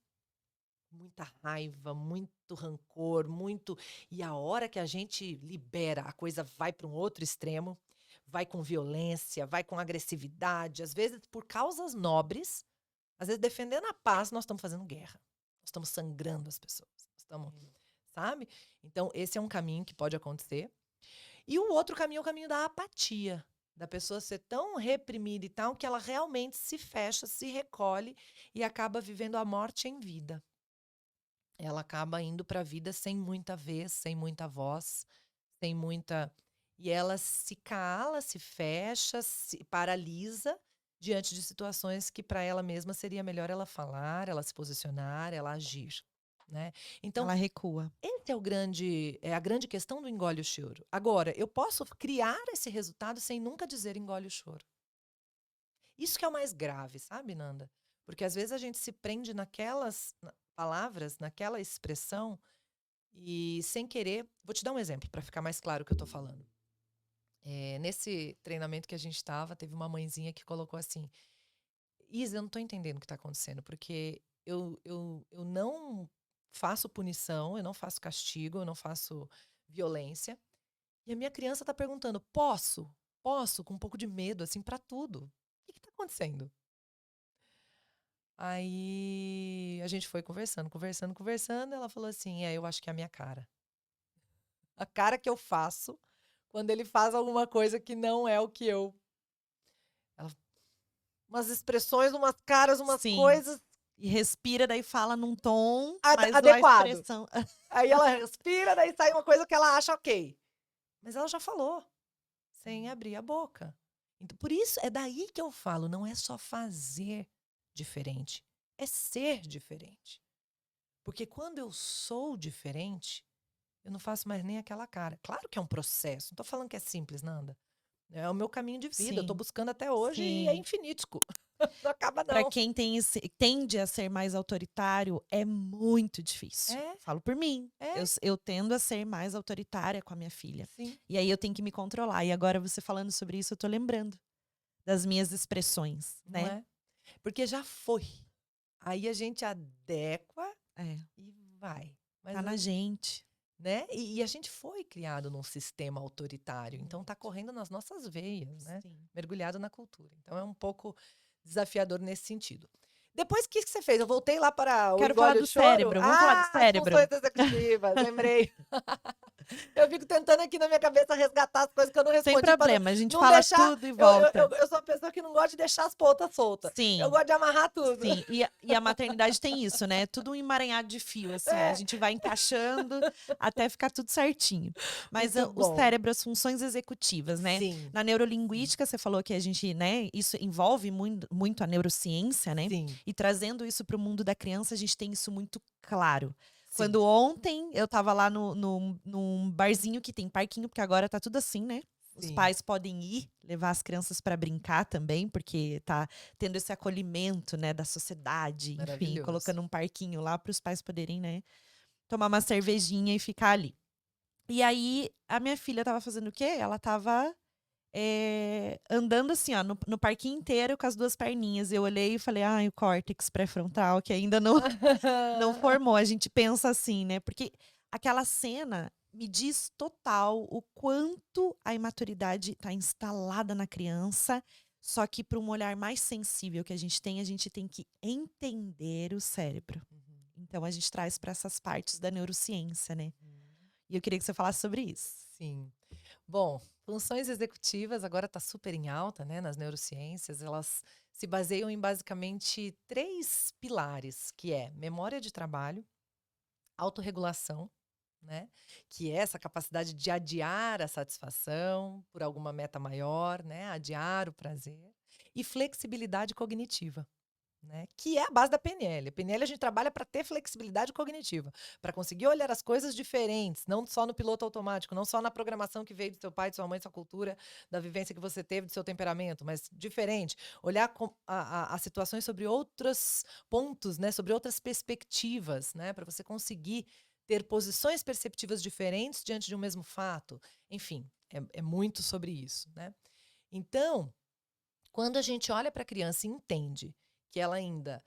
[SPEAKER 2] muita raiva, muito rancor, muito. E a hora que a gente libera, a coisa vai para um outro extremo, vai com violência, vai com agressividade, às vezes por causas nobres, às vezes defendendo a paz, nós estamos fazendo guerra. Nós estamos sangrando as pessoas. Nós estamos, sabe? Então, esse é um caminho que pode acontecer. E o outro caminho é o caminho da apatia, da pessoa ser tão reprimida e tal, que ela realmente se fecha, se recolhe e acaba vivendo a morte em vida. Ela acaba indo para a vida sem muita vez, sem muita voz, sem muita. E ela se cala, se fecha, se paralisa diante de situações que para ela mesma seria melhor ela falar, ela se posicionar, ela agir, né? Então,
[SPEAKER 1] Ela recua.
[SPEAKER 2] esse é a grande questão do engole o choro. Agora, eu posso criar esse resultado sem nunca dizer engole o choro. Isso que é o mais grave, sabe, Nanda? Porque às vezes a gente se prende naquelas palavras, naquela expressão e sem querer. Vou te dar um exemplo para ficar mais claro o que eu tô falando. Nesse treinamento que a gente estava, teve uma mãezinha que colocou assim: Isa, eu não tô entendendo o que tá acontecendo, porque eu não faço punição, eu não faço castigo, eu não faço violência. E a minha criança tá perguntando: posso? Posso? Com um pouco de medo, assim, pra tudo. O que tá acontecendo? Aí a gente foi conversando, conversando, conversando. Ela falou assim: eu acho que é a minha cara. A cara que eu faço quando ele faz alguma coisa que não é o que eu. Ela, umas expressões, umas caras, umas
[SPEAKER 1] Sim.
[SPEAKER 2] coisas
[SPEAKER 1] E respira, daí fala num tom, mas a
[SPEAKER 2] adequado.
[SPEAKER 1] expressão.
[SPEAKER 2] Aí ela respira, daí sai uma coisa que ela acha ok. Mas ela já falou, sem abrir a boca. Então, por isso, é daí que eu falo, não é só fazer diferente, é ser diferente. Porque quando eu sou diferente, eu não faço mais nem aquela cara. Claro que é um processo, não tô falando que é simples, Nanda. É o meu caminho de vida, eu tô
[SPEAKER 1] Sim,
[SPEAKER 2] buscando até hoje e é
[SPEAKER 1] sim.
[SPEAKER 2] infinito. Não acaba,
[SPEAKER 1] Para
[SPEAKER 2] não.
[SPEAKER 1] quem tende a ser mais autoritário, é muito difícil.
[SPEAKER 2] É,
[SPEAKER 1] Falo por mim.
[SPEAKER 2] é,
[SPEAKER 1] Eu tendo a ser mais autoritária com a minha filha.
[SPEAKER 2] sim.
[SPEAKER 1] E aí eu tenho que me controlar. E agora você falando sobre isso, eu tô lembrando das minhas expressões,
[SPEAKER 2] Não
[SPEAKER 1] né?
[SPEAKER 2] é? Porque já foi. Aí a gente adequa
[SPEAKER 1] É,
[SPEAKER 2] e vai. Mas
[SPEAKER 1] tá na gente.
[SPEAKER 2] né? E a gente foi criado num sistema autoritário, então tá correndo nas nossas veias, né?
[SPEAKER 1] Sim.
[SPEAKER 2] Mergulhado na cultura. Então é um pouco desafiador nesse sentido. Depois, o que você fez? Eu voltei lá para o
[SPEAKER 1] Quero falar
[SPEAKER 2] engole o
[SPEAKER 1] do
[SPEAKER 2] choro.
[SPEAKER 1] cérebro. Vamos falar do
[SPEAKER 2] As
[SPEAKER 1] cérebro.
[SPEAKER 2] funções executivas, lembrei. Eu fico tentando aqui na minha cabeça resgatar as coisas que eu não
[SPEAKER 1] Sem
[SPEAKER 2] respondi para
[SPEAKER 1] problema, a gente
[SPEAKER 2] não
[SPEAKER 1] fala
[SPEAKER 2] deixar.
[SPEAKER 1] tudo e
[SPEAKER 2] Eu, eu,
[SPEAKER 1] volta.
[SPEAKER 2] eu, eu sou uma pessoa que não gosta de deixar as pontas soltas. Eu
[SPEAKER 1] Sim.
[SPEAKER 2] gosto de amarrar tudo.
[SPEAKER 1] Sim, e a maternidade tem isso, né? Tudo um emaranhado de fio, assim. A
[SPEAKER 2] É.
[SPEAKER 1] gente vai encaixando até ficar tudo certinho. Mas
[SPEAKER 2] Muito
[SPEAKER 1] o
[SPEAKER 2] bom.
[SPEAKER 1] cérebro, as funções executivas, né?
[SPEAKER 2] Sim,
[SPEAKER 1] Na neurolinguística, você falou que a gente, né? Isso envolve muito, muito a neurociência, né?
[SPEAKER 2] sim,
[SPEAKER 1] E trazendo isso para o mundo da criança, a gente tem isso muito claro.
[SPEAKER 2] sim.
[SPEAKER 1] Quando ontem eu tava lá num barzinho que tem parquinho, porque agora tá tudo assim, né? Os
[SPEAKER 2] Sim.
[SPEAKER 1] pais podem ir levar as crianças para brincar também, porque tá tendo esse acolhimento, né, da sociedade, enfim,
[SPEAKER 2] Maravilhoso.
[SPEAKER 1] colocando um parquinho lá para os pais poderem, né, tomar uma cervejinha e ficar ali. E aí a minha filha tava fazendo o quê? Ela tava andando assim, ó, no parquinho inteiro com as duas perninhas. Eu olhei e falei, ai, o córtex pré-frontal que ainda não formou. A gente pensa assim, né? Porque aquela cena me diz total o quanto a imaturidade está instalada na criança, Só que para um olhar mais sensível que a gente tem que entender o cérebro. Então a gente traz para essas partes da neurociência, né? E eu queria que você falasse sobre isso.
[SPEAKER 2] Sim. Bom, funções executivas agora está super em alta, né, nas neurociências. Elas se baseiam em basicamente 3 pilares, que é memória de trabalho, autorregulação, né, que é essa capacidade de adiar a satisfação por alguma meta maior, né, adiar o prazer, e flexibilidade cognitiva. Né, que é a base da PNL. A PNL a gente trabalha para ter flexibilidade cognitiva, para conseguir olhar as coisas diferentes, não só no piloto automático, não só na programação que veio do seu pai, de sua mãe, de sua cultura, da vivência que você teve, do seu temperamento, mas diferente. Olhar as situações sobre outros pontos, né, sobre outras perspectivas, né, para você conseguir ter posições perceptivas diferentes diante de um mesmo fato. Enfim, é muito sobre isso. Né? Então, quando a gente olha para a criança e entende que ela ainda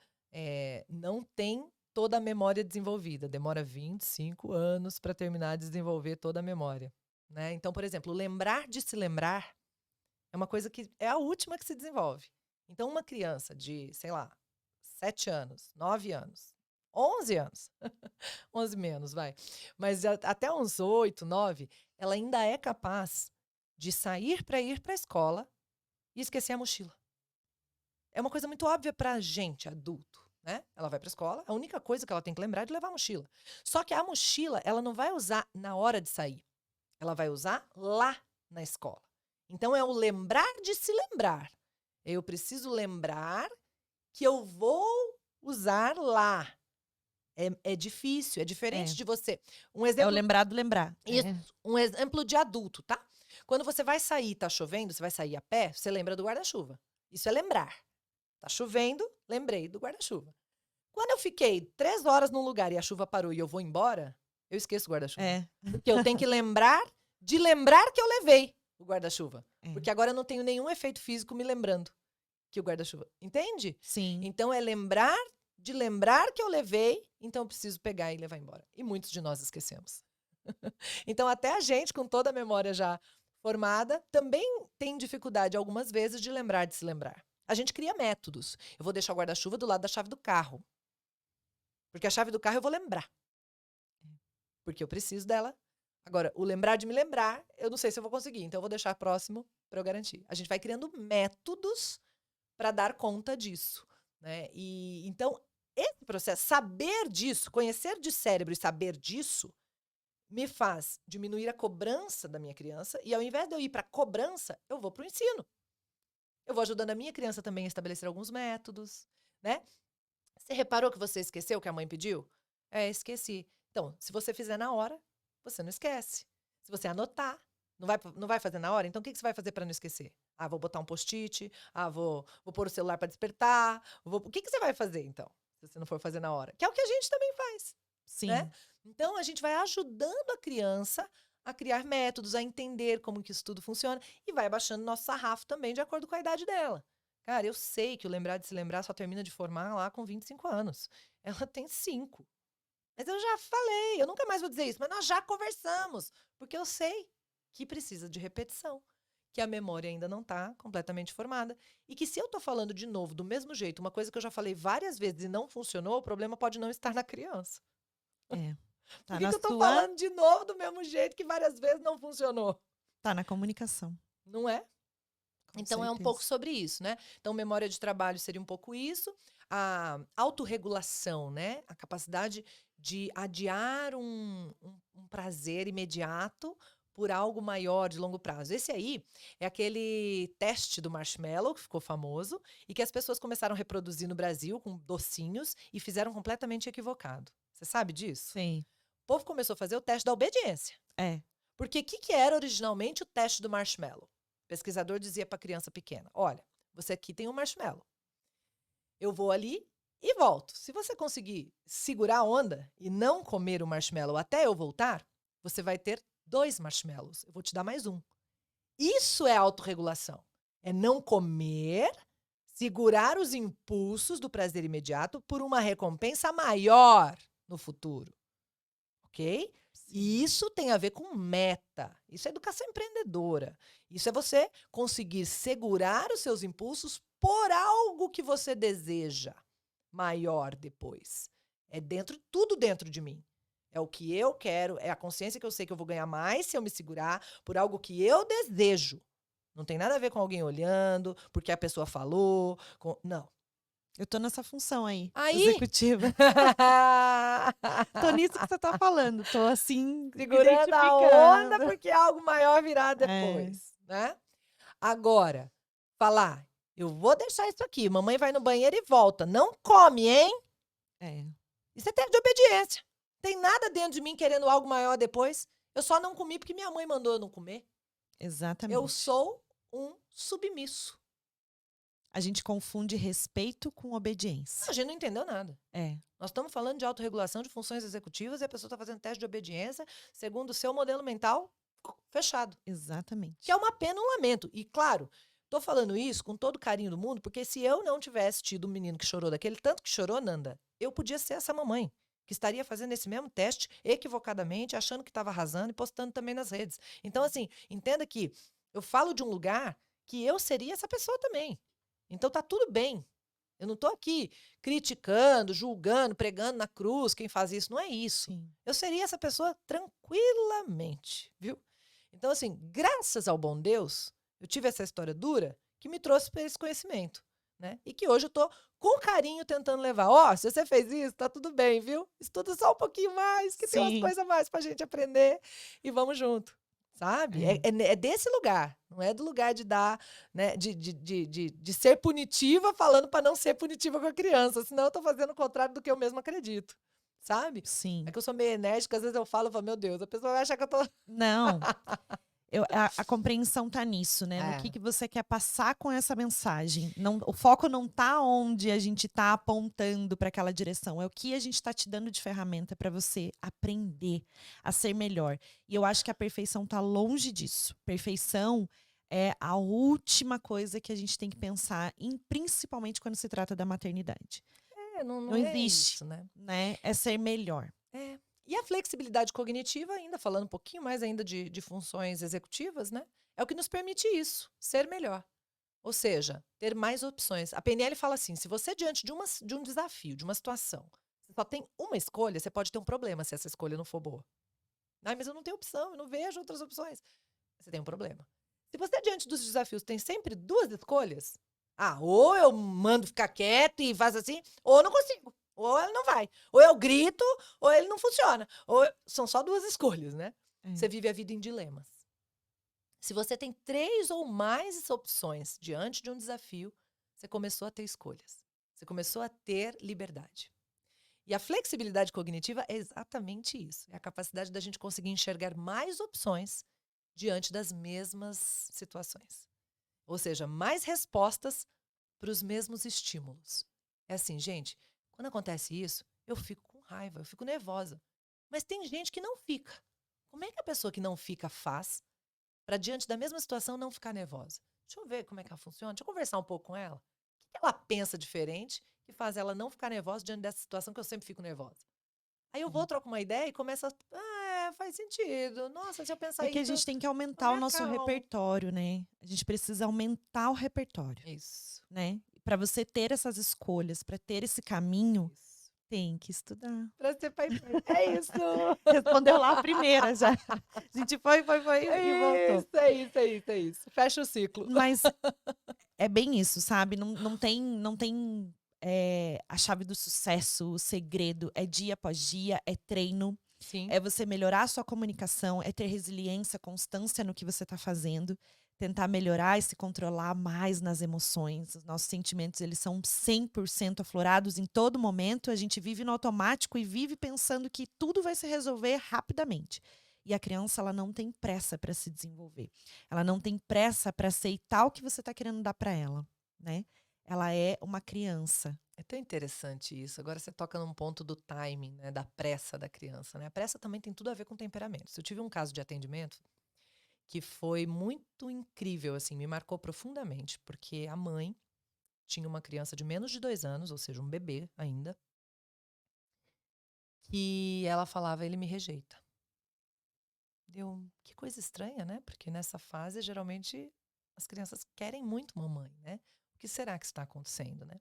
[SPEAKER 2] não tem toda a memória desenvolvida, demora 25 anos para terminar de desenvolver toda a memória. Né? Então, por exemplo, lembrar de se lembrar é uma coisa que é a última que se desenvolve. Então, uma criança de, sei lá, 7 anos, 9 anos, 11 anos, 11 menos, vai, mas até uns 8, 9, ela ainda é capaz de sair para ir para a escola e esquecer a mochila. É uma coisa muito óbvia pra gente, adulto, né? Ela vai pra escola, a única coisa que ela tem que lembrar é de levar a mochila. Só que a mochila, ela não vai usar na hora de sair. Ela vai usar lá na escola. Então é o lembrar de se lembrar. Eu preciso lembrar que eu vou usar lá. É difícil, é diferente de você. Um
[SPEAKER 1] É o
[SPEAKER 2] exemplo,
[SPEAKER 1] lembrar do lembrar.
[SPEAKER 2] isso, um exemplo de adulto, tá? Quando você vai sair, tá chovendo, você vai sair a pé, você lembra do guarda-chuva. Isso é lembrar. Tá chovendo, lembrei do guarda-chuva. Quando eu fiquei 3 horas num lugar e a chuva parou e eu vou embora, eu esqueço o guarda-chuva.
[SPEAKER 1] É.
[SPEAKER 2] Porque eu tenho que lembrar de lembrar que eu levei o guarda-chuva.
[SPEAKER 1] É.
[SPEAKER 2] Porque agora eu não tenho nenhum efeito físico me lembrando que o guarda-chuva. Entende?
[SPEAKER 1] Sim.
[SPEAKER 2] Então é lembrar de lembrar que eu levei, então eu preciso pegar e levar embora. E muitos de nós esquecemos. Então até a gente, com toda a memória já formada, também tem dificuldade algumas vezes de lembrar de se lembrar. A gente cria métodos. Eu vou deixar o guarda-chuva do lado da chave do carro. Porque a chave do carro eu vou lembrar. Porque eu preciso dela. Agora, o lembrar de me lembrar, eu não sei se eu vou conseguir. Então, eu vou deixar próximo para eu garantir. A gente vai criando métodos para dar conta disso. Né? E então, esse processo, saber disso, conhecer de cérebro e saber disso, me faz diminuir a cobrança da minha criança. E ao invés de eu ir para a cobrança, eu vou para o ensino. Eu vou ajudando a minha criança também a estabelecer alguns métodos, né? Você reparou que você esqueceu o que a mãe pediu? Esqueci. Então, se você fizer na hora, você não esquece. Se você anotar, não vai fazer na hora, então o que você vai fazer para não esquecer? Ah, vou botar um post-it, vou pôr o celular para despertar, o que você vai fazer, então, se você não for fazer na hora? Que é o que a gente também faz,
[SPEAKER 1] Sim.
[SPEAKER 2] né? Então, a gente vai ajudando a criança a criar métodos, a entender como que isso tudo funciona e vai baixando nosso sarrafo também de acordo com a idade dela. Cara, eu sei que o lembrar de se lembrar só termina de formar lá com 25 anos. Ela tem 5. Mas eu já falei, eu nunca mais vou dizer isso, mas nós já conversamos, porque eu sei que precisa de repetição, que a memória ainda não está completamente formada e que se eu estou falando de novo do mesmo jeito, uma coisa que eu já falei várias vezes e não funcionou, o problema pode não estar na criança.
[SPEAKER 1] Tá
[SPEAKER 2] Por que
[SPEAKER 1] na
[SPEAKER 2] eu tô
[SPEAKER 1] sua...
[SPEAKER 2] falando de novo do mesmo jeito que várias vezes não funcionou?
[SPEAKER 1] Tá na comunicação.
[SPEAKER 2] Não é?
[SPEAKER 1] Com
[SPEAKER 2] Então é um
[SPEAKER 1] certeza.
[SPEAKER 2] pouco sobre isso, né? Então memória de trabalho seria um pouco isso, a autorregulação, né? A capacidade de adiar um prazer imediato por algo maior de longo prazo. Esse aí é aquele teste do marshmallow que ficou famoso e que as pessoas começaram a reproduzir no Brasil com docinhos e fizeram completamente equivocado. Você sabe disso?
[SPEAKER 1] Sim.
[SPEAKER 2] O povo começou a fazer o teste da obediência.
[SPEAKER 1] É.
[SPEAKER 2] Porque o que era originalmente o teste do marshmallow? O pesquisador dizia para a criança pequena, olha, você aqui tem um marshmallow. Eu vou ali e volto. Se você conseguir segurar a onda e não comer o marshmallow até eu voltar, você vai ter 2 marshmallows. Eu vou te dar mais um. Isso é autorregulação. É não comer, segurar os impulsos do prazer imediato por uma recompensa maior no futuro. ok?
[SPEAKER 1] Sim.
[SPEAKER 2] E isso tem a ver com meta. Isso é educação empreendedora. Isso é você conseguir segurar os seus impulsos por algo que você deseja maior depois. É tudo dentro de mim. É o que eu quero, é a consciência que eu sei que eu vou ganhar mais se eu me segurar por algo que eu desejo. Não tem nada a ver com alguém olhando, porque a pessoa falou. Não.
[SPEAKER 1] Eu tô nessa função aí,
[SPEAKER 2] Aí.
[SPEAKER 1] executiva. Tô nisso que você tá falando. Tô assim,
[SPEAKER 2] Segurando a onda,
[SPEAKER 1] identificando.
[SPEAKER 2] porque algo maior virá
[SPEAKER 1] É,
[SPEAKER 2] depois, né? Agora, falar, eu vou deixar isso aqui, mamãe vai no banheiro e volta. Não come, hein?
[SPEAKER 1] é,
[SPEAKER 2] Isso é teste de obediência. Tem nada dentro de mim querendo algo maior depois. Eu só não comi porque minha mãe mandou eu não comer. Eu
[SPEAKER 1] exatamente.
[SPEAKER 2] sou um submisso.
[SPEAKER 1] A gente confunde respeito com
[SPEAKER 2] A
[SPEAKER 1] obediência.
[SPEAKER 2] gente não entendeu nada.
[SPEAKER 1] É,
[SPEAKER 2] Nós estamos falando de autorregulação de funções executivas e a pessoa está fazendo teste de obediência segundo o seu modelo mental fechado.
[SPEAKER 1] exatamente.
[SPEAKER 2] Que é uma pena, um lamento. E, claro, tô falando isso com todo o carinho do mundo, porque se eu não tivesse tido um menino que chorou daquele tanto que chorou, Nanda, eu podia ser essa mamãe, que estaria fazendo esse mesmo teste equivocadamente, achando que estava arrasando e postando também nas redes. Então, assim, entenda que eu falo de um lugar que eu seria essa pessoa também. Então, tá tudo bem. Eu não tô aqui criticando, julgando, pregando na cruz quem faz isso. Não é isso.
[SPEAKER 1] Sim.
[SPEAKER 2] Eu seria essa pessoa tranquilamente, viu? Então, assim, graças ao bom Deus, eu tive essa história dura que me trouxe para esse conhecimento, né? E que hoje eu tô com carinho tentando levar. Ó, se você fez isso, tá tudo bem, viu? Estuda só um pouquinho mais, que tem umas
[SPEAKER 1] Sim.
[SPEAKER 2] coisas a mais pra gente aprender e vamos junto. Sabe?
[SPEAKER 1] É.
[SPEAKER 2] É desse lugar, não é do lugar de dar, né? De ser punitiva falando para não ser punitiva com a criança, senão eu tô fazendo o contrário do que eu mesmo acredito, sabe?
[SPEAKER 1] Sim.
[SPEAKER 2] É que eu sou meio enérgica, às vezes eu falo, meu Deus, a pessoa vai achar que eu tô.
[SPEAKER 1] Não. A compreensão tá nisso, né? No
[SPEAKER 2] É.
[SPEAKER 1] que você quer passar com essa mensagem. Não, o foco não tá onde a gente tá apontando para aquela direção. É o que a gente tá te dando de ferramenta para você aprender a ser melhor. E eu acho que a perfeição tá longe disso. Perfeição é a última coisa que a gente tem que pensar, principalmente quando se trata da maternidade.
[SPEAKER 2] Não
[SPEAKER 1] Não
[SPEAKER 2] é
[SPEAKER 1] existe,
[SPEAKER 2] isso, né?
[SPEAKER 1] né? É ser melhor.
[SPEAKER 2] É. E a flexibilidade cognitiva, ainda falando um pouquinho mais ainda de funções executivas, né? É o que nos permite isso, ser melhor. Ou seja, ter mais opções. A PNL fala assim: se você, diante de um desafio, de uma situação, você só tem uma escolha, você pode ter um problema se essa escolha não for boa. Ah, mas eu não tenho opção, eu não vejo outras opções. Você tem um problema. Se você, diante dos desafios, tem sempre duas escolhas, ou eu mando ficar quieto e faz assim, ou eu não consigo. Ou ele não vai. Ou eu grito, ou ele não funciona. São só duas escolhas, né?
[SPEAKER 1] É.
[SPEAKER 2] Você vive a vida em dilemas. Se você tem 3 ou mais opções diante de um desafio, você começou a ter escolhas. Você começou a ter liberdade. E a flexibilidade cognitiva é exatamente isso. É a capacidade da gente conseguir enxergar mais opções diante das mesmas situações. Ou seja, mais respostas para os mesmos estímulos. É assim, gente, quando acontece isso, eu fico com raiva, eu fico nervosa. Mas tem gente que não fica. Como é que a pessoa que não fica faz para, diante da mesma situação, não ficar nervosa? Deixa eu ver como é que ela funciona, deixa eu conversar um pouco com ela. O que ela pensa diferente que faz ela não ficar nervosa diante dessa situação que eu sempre fico nervosa? Aí eu vou, troco uma ideia e começo faz sentido. Nossa, se eu pensar
[SPEAKER 1] É que a
[SPEAKER 2] isso,
[SPEAKER 1] gente tem que
[SPEAKER 2] eu
[SPEAKER 1] aumentar
[SPEAKER 2] me
[SPEAKER 1] o nosso
[SPEAKER 2] acalmo.
[SPEAKER 1] repertório, né? A gente precisa aumentar o repertório,
[SPEAKER 2] Isso,
[SPEAKER 1] né? Para você ter essas escolhas, para ter esse caminho,
[SPEAKER 2] isso.
[SPEAKER 1] tem que estudar.
[SPEAKER 2] Pra ser pai e mãe. É isso!
[SPEAKER 1] Respondeu lá a primeira já. A gente foi e voltou.
[SPEAKER 2] É isso. Fecha o ciclo.
[SPEAKER 1] Mas é bem isso, sabe? Não tem a chave do sucesso, o segredo. É dia após dia, é treino.
[SPEAKER 2] Sim.
[SPEAKER 1] É você melhorar a sua comunicação, é ter resiliência, constância no que você está fazendo, tentar melhorar e se controlar mais nas emoções. Os nossos sentimentos, eles são 100% aflorados em todo momento. A gente vive no automático e vive pensando que tudo vai se resolver rapidamente. E a criança, ela não tem pressa para se desenvolver. Ela não tem pressa para aceitar o que você está querendo dar para ela, né? Ela é uma criança.
[SPEAKER 2] É tão interessante isso. Agora você toca num ponto do timing, né, da pressa da criança, né? A pressa também tem tudo a ver com temperamento. Eu tive um caso de atendimento que foi muito incrível, assim, me marcou profundamente, porque a mãe tinha uma criança de menos de 2 anos, ou seja, um bebê ainda, que ela falava: "Ele me rejeita". Deu, que coisa estranha, né? Porque nessa fase, geralmente, as crianças querem muito mamãe, né? O que será que está acontecendo, né?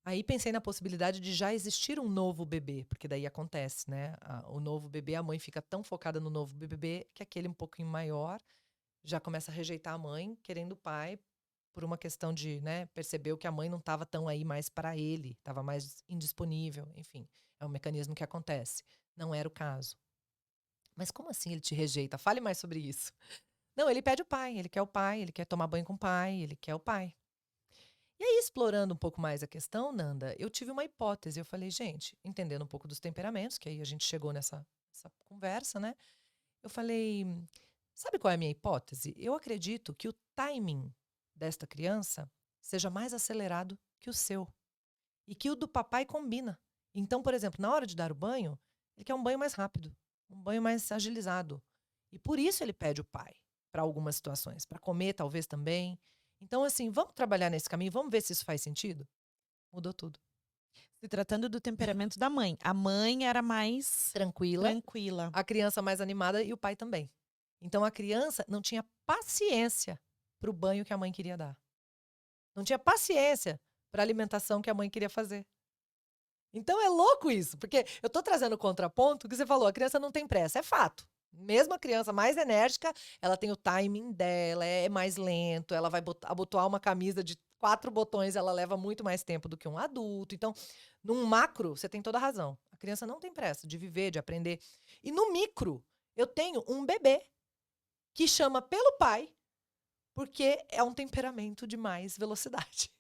[SPEAKER 2] Aí pensei na possibilidade de já existir um novo bebê, porque daí acontece, né? O novo bebê, a mãe fica tão focada no novo bebê que aquele um pouquinho maior já começa a rejeitar a mãe, querendo o pai, por uma questão de, né, percebeu que a mãe não estava tão aí mais para ele, estava mais indisponível, enfim, é um mecanismo que acontece. Não era o caso. Mas como assim ele te rejeita? Fale mais sobre isso. Não, ele pede o pai, ele quer tomar banho com o pai, ele quer o pai. E aí, explorando um pouco mais a questão, Nanda, eu tive uma hipótese. Eu falei, gente, entendendo um pouco dos temperamentos, que aí a gente chegou nessa conversa, né? Eu falei, sabe qual é a minha hipótese? Eu acredito que o timing desta criança seja mais acelerado que o seu. E que o do papai combina. Então, por exemplo, na hora de dar o banho, ele quer um banho mais rápido, um banho mais agilizado. E por isso ele pede o pai, para algumas situações. Para comer, talvez também. Então, assim, vamos trabalhar nesse caminho, vamos ver se isso faz sentido? Mudou tudo.
[SPEAKER 1] Se tratando do temperamento da mãe. A mãe era mais
[SPEAKER 2] Tranquila,
[SPEAKER 1] tranquila.
[SPEAKER 2] a criança mais animada e o pai também. Então a criança não tinha paciência para o banho que a mãe queria dar. Não tinha paciência para a alimentação que a mãe queria fazer. Então é louco isso, porque eu tô trazendo o contraponto que você falou, a criança não tem pressa, é fato. Mesmo a criança mais enérgica, ela tem o timing dela, é mais lento, ela vai abotoar uma camisa de 4 botões, ela leva muito mais tempo do que um adulto. Então, num macro, você tem toda a razão. A criança não tem pressa de viver, de aprender. E no micro, eu tenho um bebê que chama pelo pai, porque é um temperamento de mais velocidade.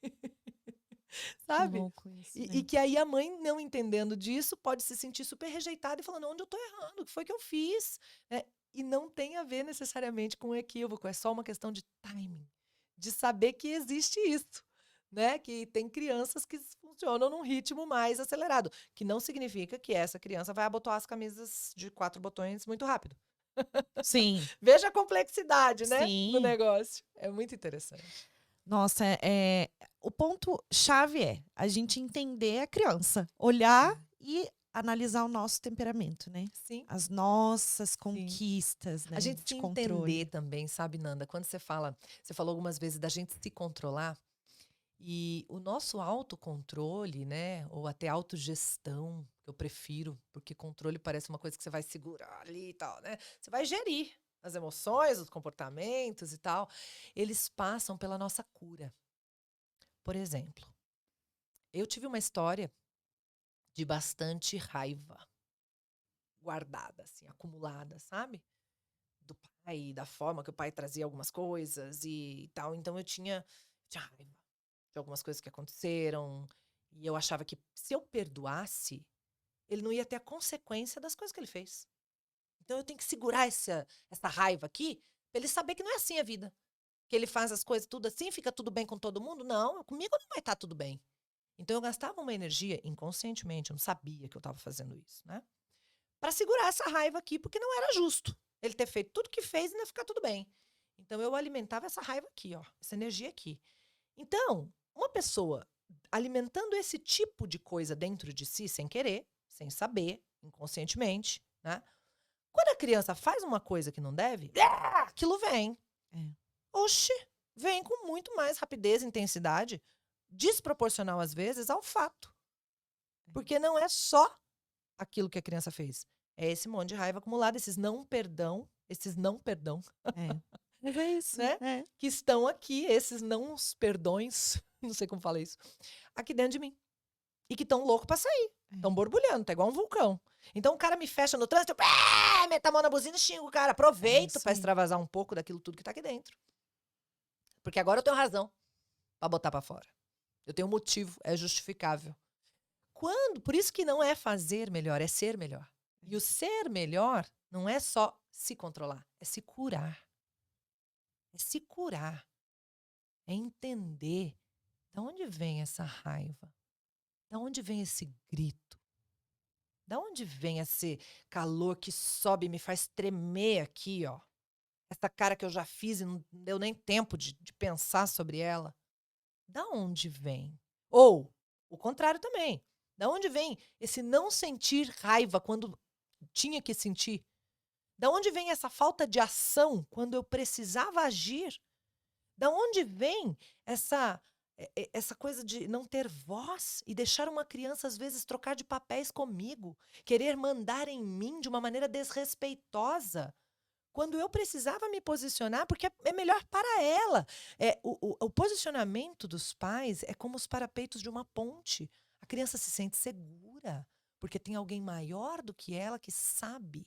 [SPEAKER 1] Que
[SPEAKER 2] Sabe?
[SPEAKER 1] louco isso,
[SPEAKER 2] E
[SPEAKER 1] né?
[SPEAKER 2] que aí a mãe, não entendendo disso, pode se sentir super rejeitada e falando: onde eu tô errando? O que foi que eu fiz? Né? E não tem a ver necessariamente com equívoco, é só uma questão de timing, de saber que existe isso. Né? Que tem crianças que funcionam num ritmo mais acelerado, que não significa que essa criança vai abotoar as camisas de 4 botões muito rápido.
[SPEAKER 1] Sim,
[SPEAKER 2] Veja a complexidade, né, do
[SPEAKER 1] sim.
[SPEAKER 2] negócio. É muito interessante.
[SPEAKER 1] Nossa, o ponto-chave é a gente entender a criança, olhar e analisar o nosso temperamento, né?
[SPEAKER 2] Sim,
[SPEAKER 1] As nossas
[SPEAKER 2] sim.
[SPEAKER 1] conquistas,
[SPEAKER 2] A
[SPEAKER 1] né,
[SPEAKER 2] gente se
[SPEAKER 1] de
[SPEAKER 2] entender
[SPEAKER 1] controle.
[SPEAKER 2] também, sabe, Nanda? Quando você falou algumas vezes da gente se controlar, e o nosso autocontrole, né, ou até autogestão, que eu prefiro, porque controle parece uma coisa que você vai segurar ali e tal, né? Você vai gerir as emoções, os comportamentos e tal. Eles passam pela nossa cura. Por exemplo, eu tive uma história de bastante raiva guardada, assim, acumulada, sabe? Do pai, da forma que o pai trazia algumas coisas e tal. Então tinha raiva de algumas coisas que aconteceram. E eu achava que se eu perdoasse, ele não ia ter a consequência das coisas que ele fez. Então eu tenho que segurar essa raiva aqui pra ele saber que não é assim a vida. Que ele faz as coisas tudo assim, fica tudo bem com todo mundo. Não, comigo não vai estar tudo bem. Então eu gastava uma energia inconscientemente, eu não sabia que eu estava fazendo isso, né? Para segurar essa raiva aqui, porque não era justo ele ter feito tudo que fez e ainda ficar tudo bem. Então eu alimentava essa raiva aqui, ó, essa energia aqui. Então, uma pessoa alimentando esse tipo de coisa dentro de si, sem querer, sem saber, inconscientemente, né? Quando a criança faz uma coisa que não deve, aquilo vem.
[SPEAKER 1] É.
[SPEAKER 2] Oxi, vem com muito mais rapidez e intensidade, desproporcional às vezes ao fato. Porque não é só aquilo que a criança fez. É esse monte de raiva acumulada, esses não perdão,
[SPEAKER 1] É. Mas é isso,
[SPEAKER 2] né?
[SPEAKER 1] é.
[SPEAKER 2] Que estão aqui, esses não os perdões, não sei como fala isso, aqui dentro de mim. E que estão loucos pra sair. Estão borbulhando, tá igual um vulcão. Então o cara me fecha no trânsito, eu meta a mão na buzina e xingo o cara.
[SPEAKER 1] É
[SPEAKER 2] Aproveito
[SPEAKER 1] isso
[SPEAKER 2] pra
[SPEAKER 1] aí.
[SPEAKER 2] extravasar um pouco daquilo tudo que tá aqui dentro. Porque agora eu tenho razão pra botar pra fora. Eu tenho um motivo, é justificável. Por isso que não é fazer melhor, é ser melhor. E o ser melhor não é só se controlar, é se curar. É se curar. É entender de onde vem essa raiva, de onde vem esse grito, de onde vem esse calor que sobe e me faz tremer aqui, ó. Essa cara que eu já fiz e não deu nem tempo de pensar sobre ela. Da onde vem? Ou, o contrário também. Da onde vem esse não sentir raiva quando tinha que sentir? Da onde vem essa falta de ação quando eu precisava agir? Da onde vem essa coisa de não ter voz e deixar uma criança, às vezes, trocar de papéis comigo, querer mandar em mim de uma maneira desrespeitosa, quando eu precisava me posicionar, porque é melhor para ela. O posicionamento dos pais é como os parapeitos de uma ponte. A criança se sente segura, porque tem alguém maior do que ela que sabe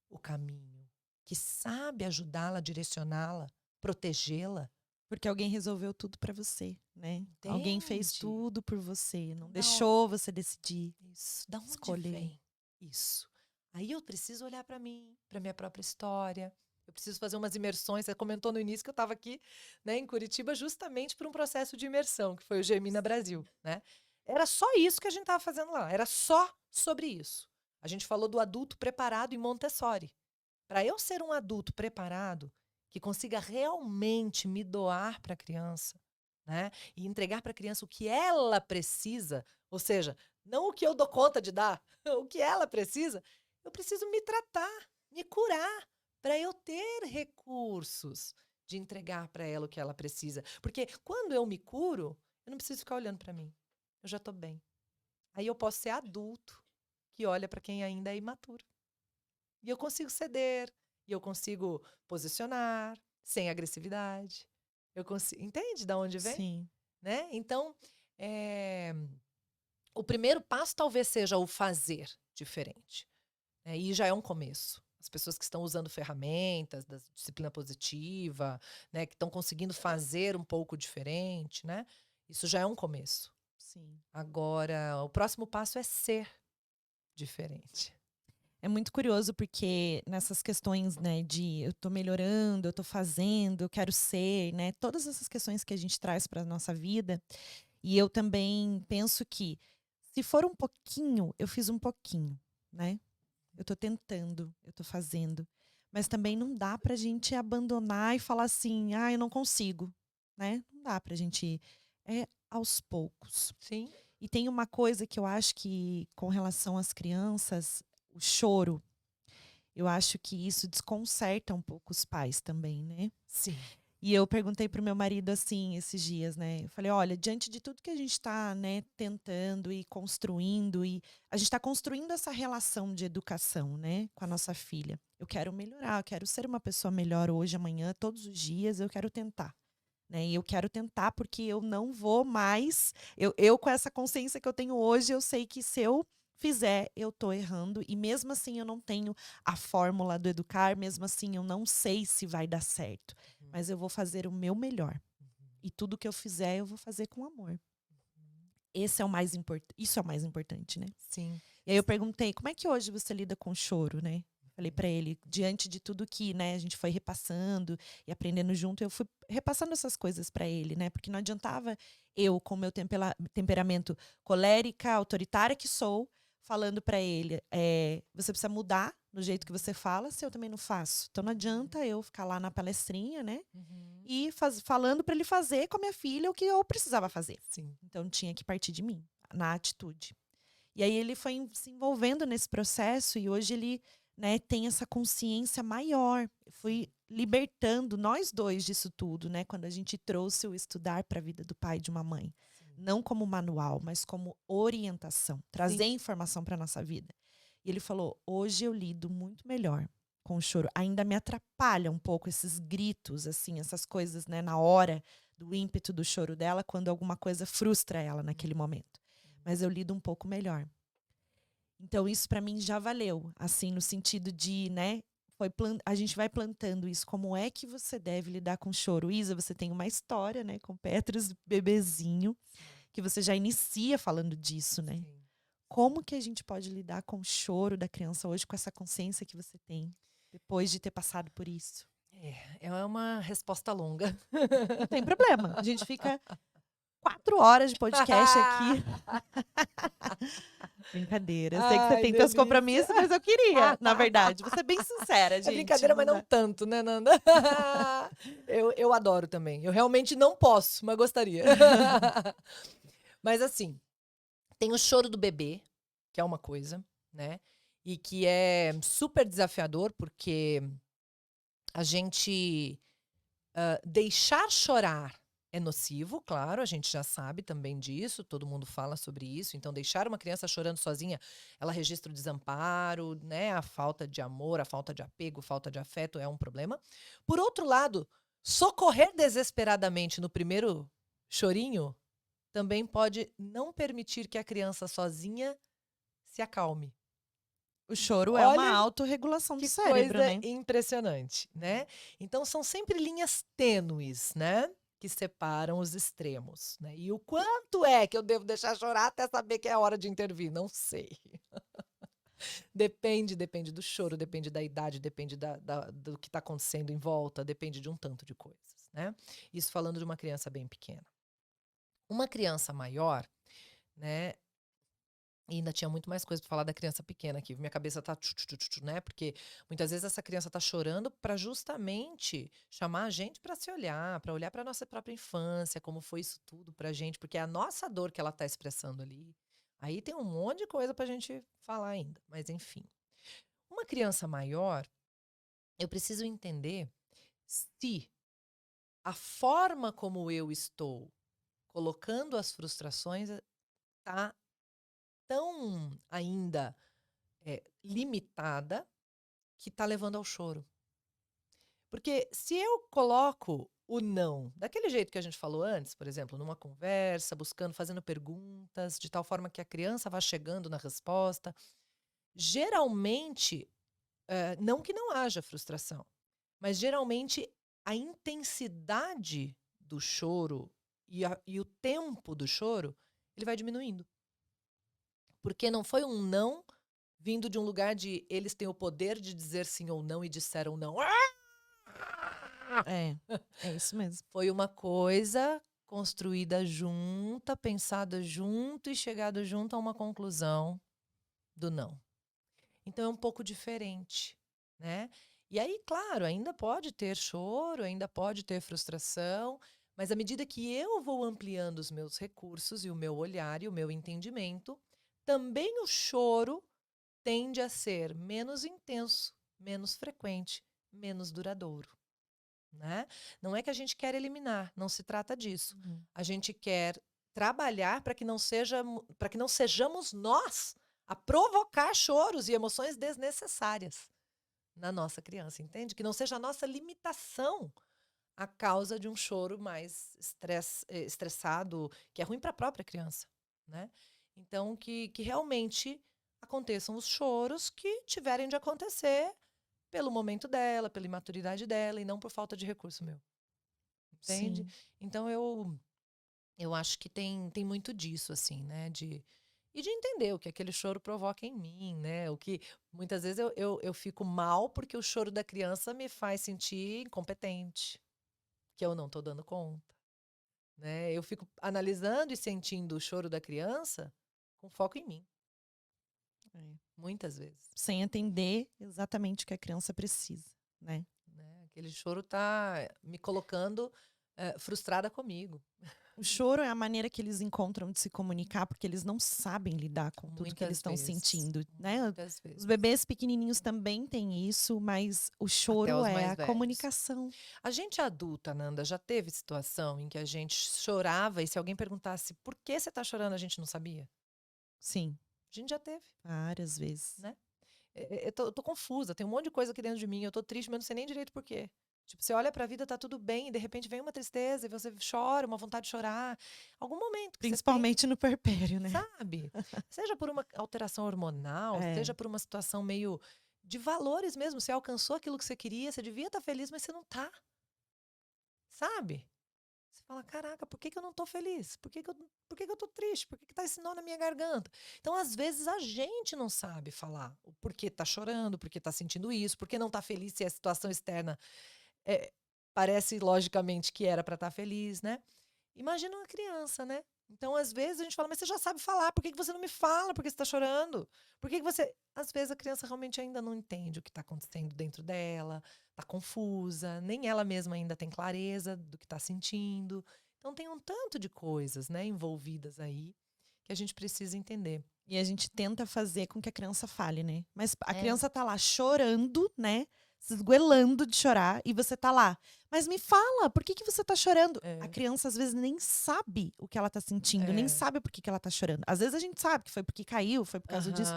[SPEAKER 2] o caminho, que sabe ajudá-la, direcioná-la, protegê-la.
[SPEAKER 1] Porque alguém resolveu tudo pra você, né? Alguém fez
[SPEAKER 2] Entende?
[SPEAKER 1] tudo por você, não
[SPEAKER 2] Não.
[SPEAKER 1] deixou você decidir,
[SPEAKER 2] Isso. Da onde
[SPEAKER 1] escolher.
[SPEAKER 2] vem isso? Aí eu preciso olhar para mim, para minha própria história. Eu preciso fazer umas imersões. Você comentou no início que eu estava aqui, né, em Curitiba, justamente por um processo de imersão, que foi o Germina Brasil, né? Era só isso que a gente estava fazendo lá. Era só sobre isso. A gente falou do adulto preparado em Montessori. Para eu ser um adulto preparado, que consiga realmente me doar para a criança, né? E entregar para a criança o que ela precisa, ou seja, não o que eu dou conta de dar, o que ela precisa, eu preciso me tratar, me curar, para eu ter recursos de entregar para ela o que ela precisa. Porque quando eu me curo, eu não preciso ficar olhando para mim. Eu já estou bem. Aí eu posso ser adulto que olha para quem ainda é imaturo. E eu consigo ceder, e eu consigo posicionar sem agressividade. Eu consigo, entende de onde vem?
[SPEAKER 1] Sim.
[SPEAKER 2] Né? Então, o primeiro passo talvez seja o fazer diferente. Né? E já é um começo. As pessoas que estão usando ferramentas da disciplina positiva, né, que estão conseguindo fazer um pouco diferente, né? Isso já é um começo.
[SPEAKER 1] Sim.
[SPEAKER 2] Agora, o próximo passo é ser diferente.
[SPEAKER 1] É muito curioso porque nessas questões, né, de eu tô melhorando, eu tô fazendo, eu quero ser, né, todas essas questões que a gente traz para nossa vida, e eu também penso que se for um pouquinho, eu fiz um pouquinho, né? Eu tô tentando, eu tô fazendo, mas também não dá pra gente abandonar e falar assim: "Ah, eu não consigo", né? Não dá pra gente aos poucos.
[SPEAKER 2] Sim.
[SPEAKER 1] E tem uma coisa que eu acho que, com relação às crianças, o choro, eu acho que isso desconcerta um pouco os pais também, né?
[SPEAKER 2] Sim.
[SPEAKER 1] E eu perguntei pro meu marido assim esses dias, né? Eu falei, olha, diante de tudo que a gente está, né, tentando e construindo, e a gente está construindo essa relação de educação, né, com a nossa filha. Eu quero melhorar, eu quero ser uma pessoa melhor hoje, amanhã, todos os dias, eu quero tentar. Né? E eu quero tentar porque eu não vou mais. Eu, com essa consciência que eu tenho hoje, eu sei que se eu fizer, eu tô errando. E mesmo assim, eu não tenho a fórmula do educar, mesmo assim, eu não sei se vai dar certo. Mas eu vou fazer o meu melhor. E tudo que eu fizer, eu vou fazer com amor. Esse é o mais isso é o mais importante, né?
[SPEAKER 2] Sim.
[SPEAKER 1] E aí eu perguntei, como é que hoje você lida com o choro, né? Falei para ele, diante de tudo que, né, a gente foi repassando e aprendendo junto, eu fui repassando essas coisas para ele, né? Porque não adiantava eu, com meu temperamento colérica, autoritária que sou, falando para ele, você precisa mudar no jeito que você fala, se eu também não faço. Então não adianta eu ficar lá na palestrinha, né? E falando para ele fazer com a minha filha o que eu precisava fazer.
[SPEAKER 2] Sim.
[SPEAKER 1] Então tinha que partir de mim, na atitude. E aí ele foi se envolvendo nesse processo e hoje ele, né, tem essa consciência maior. Eu fui libertando nós dois disso tudo, né, quando a gente trouxe o estudar para a vida do pai e de uma mãe. Sim. Não como manual, mas como orientação, trazer informação para nossa vida. E ele falou, hoje eu lido muito melhor com o choro. Ainda me atrapalha um pouco esses gritos, assim, essas coisas, né, na hora do ímpeto do choro dela, quando alguma coisa frustra ela naquele momento. Mas eu lido um pouco melhor. Então, isso para mim já valeu, assim, no sentido de, né, a gente vai plantando isso. Como é que você deve lidar com choro? Isa, você tem uma história, né, com Petros, bebezinho, que você já inicia falando disso, né? Sim. Como que a gente pode lidar com o choro da criança hoje, com essa consciência que você tem, depois de ter passado por isso?
[SPEAKER 2] É uma resposta longa.
[SPEAKER 1] Não tem problema, a gente fica 4 horas de podcast aqui. Brincadeira. Eu sei que você tem seus compromissos, mas eu queria, na verdade. Vou ser bem sincera, gente.
[SPEAKER 2] É brincadeira, mas não tanto, né, Nanda? Eu adoro também. Eu realmente não posso, mas gostaria. Mas assim, Tem o choro do bebê, que é uma coisa, né? E que é super desafiador, porque a gente deixar chorar é nocivo, claro, a gente já sabe também disso, todo mundo fala sobre isso. Então, deixar uma criança chorando sozinha, ela registra o desamparo, né? A falta de amor, a falta de apego, falta de afeto é um problema. Por outro lado, socorrer desesperadamente no primeiro chorinho também pode não permitir que a criança sozinha se acalme.
[SPEAKER 1] O choro é uma
[SPEAKER 2] Olha
[SPEAKER 1] autorregulação do
[SPEAKER 2] que
[SPEAKER 1] cérebro,
[SPEAKER 2] coisa
[SPEAKER 1] né?
[SPEAKER 2] impressionante, né? Então são sempre linhas tênues, né? Que separam os extremos, né? E o quanto é que eu devo deixar chorar até saber que é hora de intervir? Não sei. Depende do choro, depende da idade, depende do que está acontecendo em volta, depende de um tanto de coisas, né? Isso falando de uma criança bem pequena. Uma criança maior, né? E ainda tinha muito mais coisa para falar da criança pequena aqui. Minha cabeça tá né? Porque muitas vezes essa criança tá chorando para justamente chamar a gente para se olhar, para olhar para nossa própria infância, como foi isso tudo pra gente, porque é a nossa dor que ela tá expressando ali. Aí tem um monte de coisa pra gente falar ainda, mas enfim. Uma criança maior, eu preciso entender se a forma como eu estou colocando as frustrações tá tão ainda limitada que está levando ao choro. Porque se eu coloco o não, daquele jeito que a gente falou antes, por exemplo, numa conversa, buscando, fazendo perguntas, de tal forma que a criança vá chegando na resposta, geralmente, não que não haja frustração, mas geralmente a intensidade do choro e o tempo do choro, ele vai diminuindo. Porque não foi um não vindo de um lugar de eles têm o poder de dizer sim ou não e disseram não.
[SPEAKER 1] É, é isso mesmo.
[SPEAKER 2] Foi uma coisa construída junta, pensada junto e chegado junto a uma conclusão do não. Então é um pouco diferente, né? E aí, claro, ainda pode ter choro, ainda pode ter frustração, mas à medida que eu vou ampliando os meus recursos e o meu olhar e o meu entendimento, também o choro tende a ser menos intenso, menos frequente, menos duradouro, né? Não é que a gente quer eliminar, não se trata disso.
[SPEAKER 1] Uhum.
[SPEAKER 2] A gente quer trabalhar para que não sejamos nós a provocar choros e emoções desnecessárias na nossa criança, entende? Que não seja a nossa limitação a causa de um choro mais estressado, que é ruim para a própria criança, né? Então, que realmente aconteçam os choros que tiverem de acontecer pelo momento dela, pela imaturidade dela e não por falta de recurso meu, entende?
[SPEAKER 1] Sim.
[SPEAKER 2] Então, eu acho que tem muito disso, assim, né? E de entender o que aquele choro provoca em mim, né? O que muitas vezes eu fico mal porque o choro da criança me faz sentir incompetente, que eu não estou dando conta, né? Eu fico analisando e sentindo o choro da criança com foco em mim,
[SPEAKER 1] É.
[SPEAKER 2] muitas vezes,
[SPEAKER 1] Sem entender exatamente o que a criança precisa, né?
[SPEAKER 2] né? Aquele choro tá me colocando frustrada comigo,
[SPEAKER 1] O choro é a maneira que eles encontram de se comunicar, porque eles não sabem lidar com tudo que eles
[SPEAKER 2] muitas
[SPEAKER 1] estão
[SPEAKER 2] vezes,
[SPEAKER 1] sentindo, né?
[SPEAKER 2] muitas
[SPEAKER 1] Os
[SPEAKER 2] vezes.
[SPEAKER 1] bebês pequenininhos também têm isso, mas o
[SPEAKER 2] Até
[SPEAKER 1] choro
[SPEAKER 2] os
[SPEAKER 1] é
[SPEAKER 2] mais
[SPEAKER 1] a
[SPEAKER 2] velhos.
[SPEAKER 1] comunicação.
[SPEAKER 2] A gente adulta, Nanda, já teve situação em que a gente chorava e se alguém perguntasse por que você está chorando, a gente não sabia?
[SPEAKER 1] Sim,
[SPEAKER 2] A gente já teve,
[SPEAKER 1] várias vezes.
[SPEAKER 2] né? Eu tô confusa, tem um monte de coisa aqui dentro de mim, eu tô triste, mas não sei nem direito por quê. Tipo, você olha pra vida, tá tudo bem, e de repente vem uma tristeza e você chora, uma vontade de chorar. Algum momento que você tem,
[SPEAKER 1] Principalmente no puerpério, né?
[SPEAKER 2] sabe? Seja por uma alteração hormonal,
[SPEAKER 1] É,
[SPEAKER 2] seja por uma situação meio de valores mesmo. Você alcançou aquilo que você queria, você devia estar feliz, mas você não tá, sabe? Você fala, caraca, por que que eu não tô feliz? Por que que eu tô triste? Por que que tá esse nó na minha garganta? Então, às vezes, a gente não sabe falar o porquê tá chorando, porquê tá sentindo isso, porquê não tá feliz se a situação externa é, parece logicamente que era para estar feliz, né? Imagina uma criança, né? Então, às vezes, a gente fala, mas você já sabe falar, por que que você não me fala? Por que você está chorando? Por que que você. Às vezes a criança realmente ainda não entende o que está acontecendo dentro dela, está confusa, nem ela mesma ainda tem clareza do que está sentindo. Então, tem um tanto de coisas, né, envolvidas aí, que a gente precisa entender.
[SPEAKER 1] E a gente tenta fazer com que a criança fale, né? Mas a criança tá lá chorando, né? Se esgoelando de chorar. E você tá lá. Mas me fala, por que que você tá chorando? A criança, às vezes, nem sabe o que ela tá sentindo. Nem sabe por que que ela tá chorando. Às vezes, a gente sabe que foi porque caiu, foi por causa disso.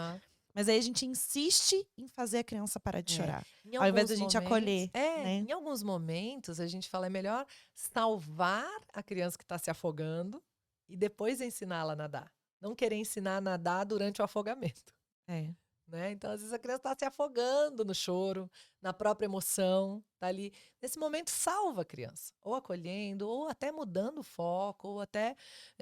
[SPEAKER 1] Mas aí, a gente insiste em fazer a criança parar de chorar. Ao invés da gente acolher, né?
[SPEAKER 2] Em alguns momentos, a gente fala, é melhor salvar a criança que tá se afogando e depois ensiná-la a nadar. Não querer ensinar a nadar durante o afogamento. Né? Então, às vezes, a criança está se afogando no choro, na própria emoção, tá ali. Nesse momento, salva a criança. Ou acolhendo, ou até mudando o foco, ou até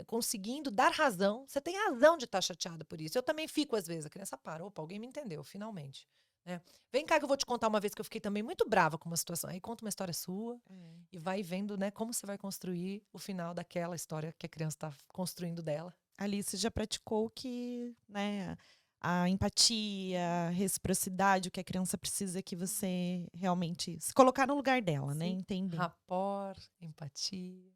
[SPEAKER 2] conseguindo dar razão. Você tem razão de estar chateada por isso. Eu também fico, às vezes. A criança para. Opa, alguém me entendeu, finalmente. Né? Vem cá que eu vou te contar uma vez que eu fiquei também muito brava com uma situação. Aí conta uma história sua e vai vendo, né, como você vai construir o final daquela história que a criança está construindo dela.
[SPEAKER 1] Ali você já praticou que, né, a empatia, a reciprocidade, o que a criança precisa que você realmente se colocar no lugar dela, né? Entender.
[SPEAKER 2] Rapport, empatia,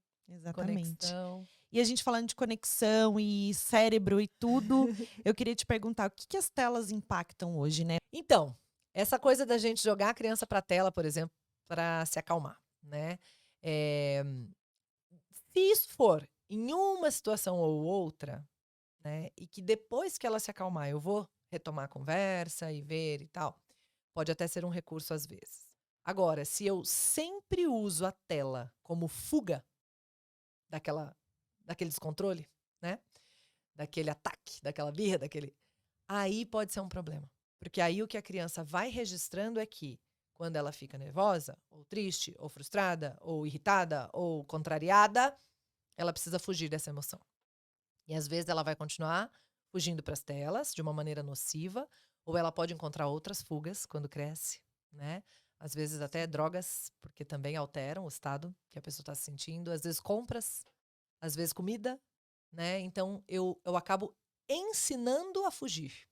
[SPEAKER 2] conexão.
[SPEAKER 1] E a gente falando de conexão e cérebro e tudo, eu queria te perguntar, o que que as telas impactam hoje, né?
[SPEAKER 2] Então, essa coisa da gente jogar a criança para a tela, por exemplo, para se acalmar, né? Se isso for em uma situação ou outra, né, e que depois que ela se acalmar eu vou retomar a conversa e ver e tal, pode até ser um recurso às vezes. Agora, se eu sempre uso a tela como fuga daquele descontrole, né, daquele ataque, daquela birra, aí pode ser um problema. Porque aí o que a criança vai registrando é que quando ela fica nervosa, ou triste, ou frustrada, ou irritada, ou contrariada, ela precisa fugir dessa emoção. E às vezes ela vai continuar fugindo para as telas de uma maneira nociva, ou ela pode encontrar outras fugas quando cresce, né? Às vezes até drogas, porque também alteram o estado que a pessoa está se sentindo. Às vezes compras, às vezes comida, né? Então eu acabo ensinando a fugir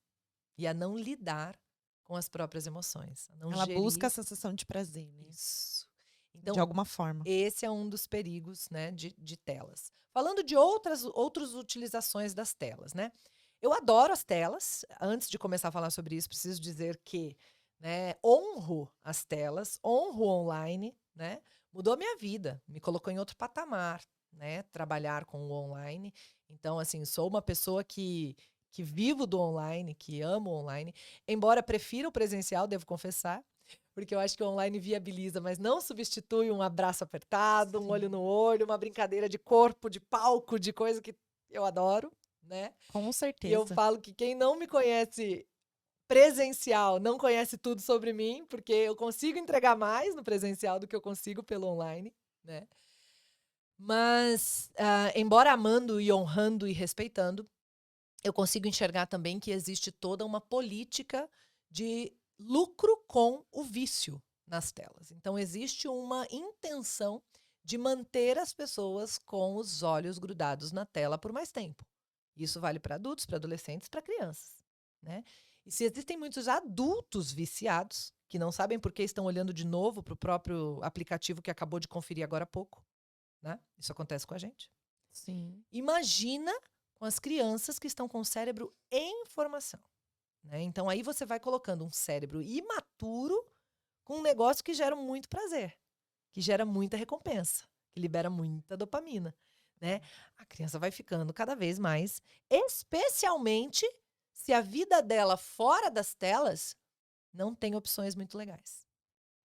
[SPEAKER 2] e a não lidar com as próprias emoções.
[SPEAKER 1] Ela busca a sensação de prazer, né?
[SPEAKER 2] Isso. Então,
[SPEAKER 1] de alguma forma.
[SPEAKER 2] Esse é um dos perigos, né, de telas. Falando de outras utilizações das telas, né? Eu adoro as telas. Antes de começar a falar sobre isso, preciso dizer que, né, honro as telas, honro o online, né? Mudou a minha vida, me colocou em outro patamar, né? Trabalhar com o online. Então, assim, sou uma pessoa que vivo do online, que amo o online. Embora prefira o presencial, devo confessar. Porque eu acho que o online viabiliza, mas não substitui um abraço apertado, um olho no olho, uma brincadeira de corpo, de palco, de coisa que eu adoro, né?
[SPEAKER 1] Com certeza.
[SPEAKER 2] E eu falo que quem não me conhece presencial não conhece tudo sobre mim, porque eu consigo entregar mais no presencial do que eu consigo pelo online, né? Mas, embora amando e honrando e respeitando, eu consigo enxergar também que existe toda uma política de lucro com o vício nas telas. Então, existe uma intenção de manter as pessoas com os olhos grudados na tela por mais tempo. Isso vale para adultos, para adolescentes, para crianças, né? E se existem muitos adultos viciados, que não sabem por que estão olhando de novo para o próprio aplicativo que acabou de conferir agora há pouco, né? Isso acontece com a gente.
[SPEAKER 1] Sim.
[SPEAKER 2] Imagina com as crianças que estão com o cérebro em formação. Né? Então, aí você vai colocando um cérebro imaturo com um negócio que gera muito prazer, que gera muita recompensa, que libera muita dopamina. Né? A criança vai ficando cada vez mais, especialmente se a vida dela fora das telas não tem opções muito legais.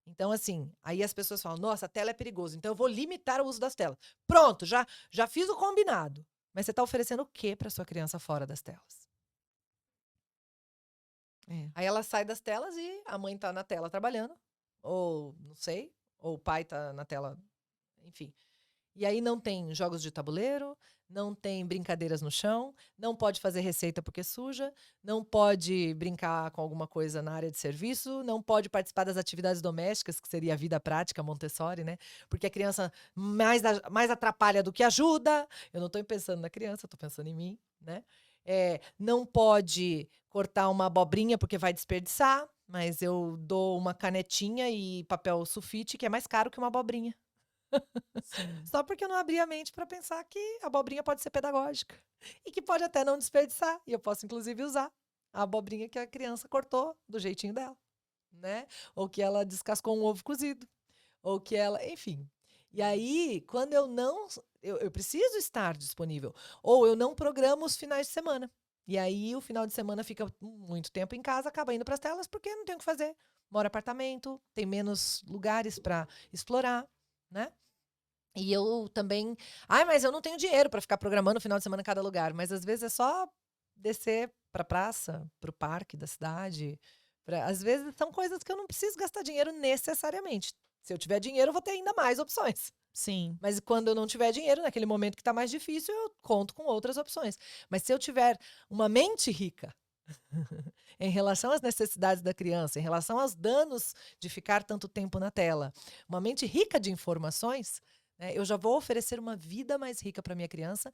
[SPEAKER 2] Então, assim, aí as pessoas falam, nossa, a tela é perigoso, então eu vou limitar o uso das telas. Pronto, já fiz o combinado. Mas você está oferecendo o quê para sua criança fora das telas? Aí ela sai das telas e a mãe tá na tela trabalhando, ou não sei, ou o pai tá na tela, enfim. E aí não tem jogos de tabuleiro, não tem brincadeiras no chão, não pode fazer receita porque suja, não pode brincar com alguma coisa na área de serviço, não pode participar das atividades domésticas, que seria a vida prática Montessori, né? Porque a criança mais atrapalha do que ajuda. Eu não estou pensando na criança, estou pensando em mim, né? Não pode cortar uma abobrinha porque vai desperdiçar, mas eu dou uma canetinha e papel sulfite que é mais caro que uma abobrinha.
[SPEAKER 1] Sim.
[SPEAKER 2] Só porque eu não abri a mente para pensar que a abobrinha pode ser pedagógica. E que pode até não desperdiçar. E eu posso, inclusive, usar a abobrinha que a criança cortou do jeitinho dela, né? Ou que ela descascou um ovo cozido. Ou que ela, enfim. E aí, quando eu não. Eu preciso estar disponível. Ou eu não programo os finais de semana. E aí, o final de semana fica muito tempo em casa, acaba indo para as telas, porque não tem o que fazer. Mora em apartamento, tem menos lugares para explorar, né? E eu também. Ai, mas eu não tenho dinheiro para ficar programando o final de semana em cada lugar. Mas às vezes é só descer para a praça, para o parque da cidade. Às vezes são coisas que eu não preciso gastar dinheiro necessariamente. Se eu tiver dinheiro, eu vou ter ainda mais opções.
[SPEAKER 1] Sim.
[SPEAKER 2] Mas quando eu não tiver dinheiro, naquele momento que está mais difícil, eu conto com outras opções. Mas se eu tiver uma mente rica em relação às necessidades da criança, em relação aos danos de ficar tanto tempo na tela, uma mente rica de informações, né, eu já vou oferecer uma vida mais rica para minha criança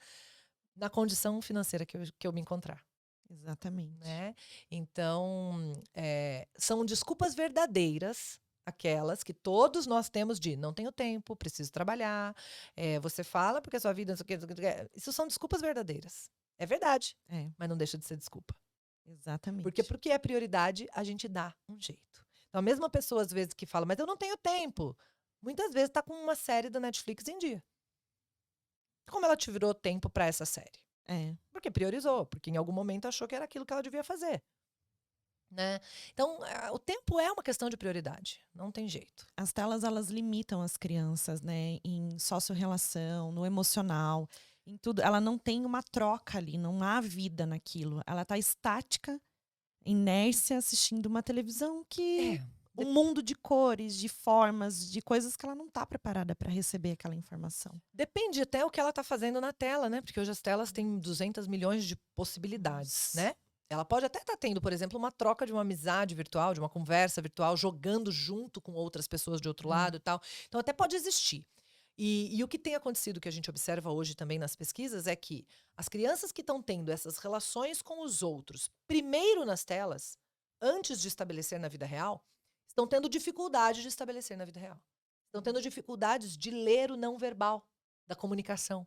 [SPEAKER 2] na condição financeira que eu me encontrar.
[SPEAKER 1] Exatamente.
[SPEAKER 2] Né? Então, são desculpas verdadeiras, aquelas que todos nós temos de não tenho tempo, preciso trabalhar, você fala porque a sua vida não sei o quê, não sei o quê. Isso são desculpas verdadeiras. É verdade,
[SPEAKER 1] É,
[SPEAKER 2] mas não deixa de ser desculpa.
[SPEAKER 1] exatamente.
[SPEAKER 2] Porque é prioridade, a gente dá um jeito. Então, a mesma pessoa, às vezes, que fala, mas eu não tenho tempo, muitas vezes está com uma série da Netflix em dia. Como ela tirou tempo para essa série?
[SPEAKER 1] É.
[SPEAKER 2] Porque priorizou, porque em algum momento achou que era aquilo que ela devia fazer. Né? Então, o tempo é uma questão de prioridade, não tem jeito.
[SPEAKER 1] As telas, elas limitam as crianças, né? Em socio-relação, no emocional, em tudo. Ela não tem uma troca ali, não há vida naquilo. Ela tá estática, inércia, assistindo uma televisão que um mundo de cores, de formas, de coisas que ela não está preparada para receber aquela informação.
[SPEAKER 2] Depende até o que ela está fazendo na tela, né? Porque hoje as telas têm 200 milhões de possibilidades,
[SPEAKER 1] Nossa.
[SPEAKER 2] né? Ela pode até estar tendo, por exemplo, uma troca de uma amizade virtual, de uma conversa virtual, jogando junto com outras pessoas de outro lado e tal. Então, até pode existir. E o que tem acontecido, que a gente observa hoje também nas pesquisas, é que as crianças que estão tendo essas relações com os outros, primeiro nas telas, antes de estabelecer na vida real, estão tendo dificuldade de estabelecer na vida real. Estão tendo dificuldades de ler o não verbal da comunicação.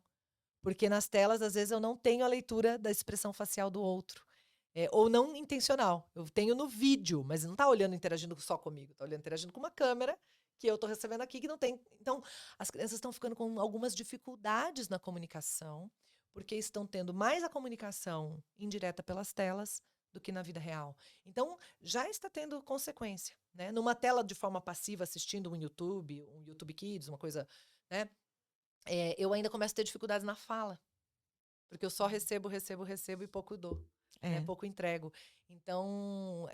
[SPEAKER 2] Porque nas telas, às vezes, eu não tenho a leitura da expressão facial do outro. Ou não intencional. Eu tenho no vídeo, mas não está olhando, interagindo só comigo. Está olhando, interagindo com uma câmera que eu estou recebendo aqui, que não tem. Então, as crianças estão ficando com algumas dificuldades na comunicação, porque estão tendo mais a comunicação indireta pelas telas do que na vida real. Então, já está tendo consequência, né? Numa tela de forma passiva, assistindo um YouTube Kids, uma coisa, né? Eu ainda começo a ter dificuldades na fala, porque eu só recebo e pouco dou, né?
[SPEAKER 1] É.
[SPEAKER 2] Pouco entrego. Então,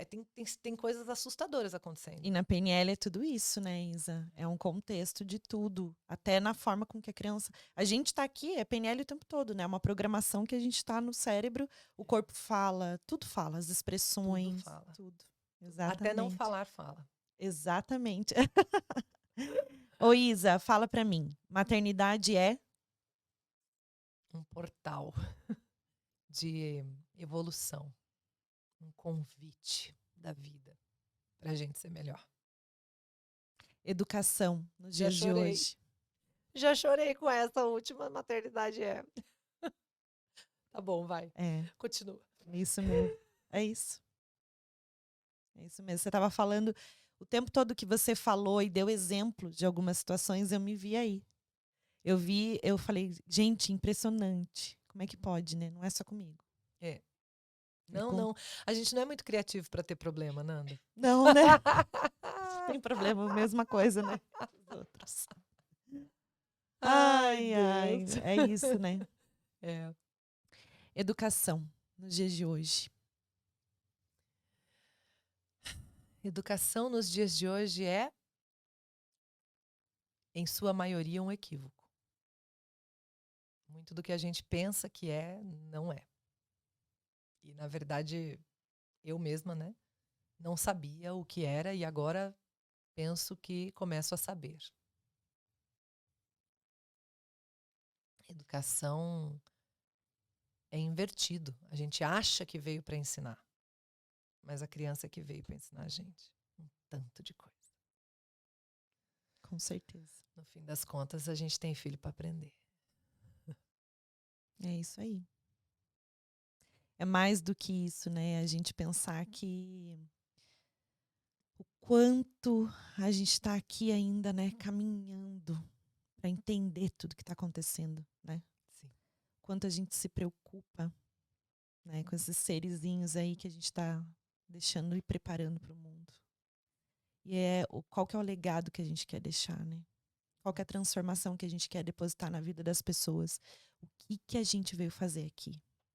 [SPEAKER 2] tem coisas assustadoras acontecendo.
[SPEAKER 1] E na PNL é tudo isso, né, Isa? É um contexto de tudo. Até na forma com que a criança. A gente tá aqui, é PNL o tempo todo, né? É uma programação que a gente tá no cérebro, o corpo fala, as
[SPEAKER 2] Tudo
[SPEAKER 1] expressões,
[SPEAKER 2] fala.
[SPEAKER 1] tudo.
[SPEAKER 2] Até não
[SPEAKER 1] Exatamente.
[SPEAKER 2] falar, fala.
[SPEAKER 1] Exatamente. Ô, Isa, fala pra mim. Maternidade é?
[SPEAKER 2] Um portal de evolução, um convite da vida pra gente ser melhor.
[SPEAKER 1] Educação nos
[SPEAKER 2] Já
[SPEAKER 1] dias de
[SPEAKER 2] chorei.
[SPEAKER 1] hoje.
[SPEAKER 2] Já chorei com essa última, maternidade é. Tá bom, vai.
[SPEAKER 1] É,
[SPEAKER 2] Continua.
[SPEAKER 1] é isso mesmo. É isso. É isso mesmo. Você estava falando o tempo todo que você falou e deu exemplo de algumas situações, eu me vi aí. Eu falei, gente, impressionante. Como é que pode, né? Não é só comigo.
[SPEAKER 2] É.
[SPEAKER 1] É
[SPEAKER 2] Não,
[SPEAKER 1] com...
[SPEAKER 2] não. A gente não é muito criativo pra ter problema, Nanda.
[SPEAKER 1] Não, né? Tem problema, mesma coisa, né? Os outros.
[SPEAKER 2] Ai,
[SPEAKER 1] Ai, ai.
[SPEAKER 2] Deus.
[SPEAKER 1] É isso, né?
[SPEAKER 2] É.
[SPEAKER 1] Educação nos dias de hoje.
[SPEAKER 2] Educação nos dias de hoje é, em sua maioria, um equívoco. Muito do que a gente pensa que não é. E, na verdade, eu mesma, né, não sabia o que era e agora penso que começo a saber. Educação é invertido. A gente acha que veio para ensinar, mas a criança é que veio para ensinar a gente um tanto de coisa.
[SPEAKER 1] Com certeza.
[SPEAKER 2] No fim das contas, a gente tem filho para aprender.
[SPEAKER 1] É isso aí. É mais do que isso, né? A gente pensar que o quanto a gente está aqui ainda, né? Caminhando para entender tudo que está acontecendo, né?
[SPEAKER 2] Sim.
[SPEAKER 1] Quanto a gente se preocupa, né? Com esses serizinhos aí que a gente está deixando e preparando para o mundo. E qual que é o legado que a gente quer deixar, né? Qual que é a transformação que a gente quer depositar na vida das pessoas? O que a gente veio fazer aqui?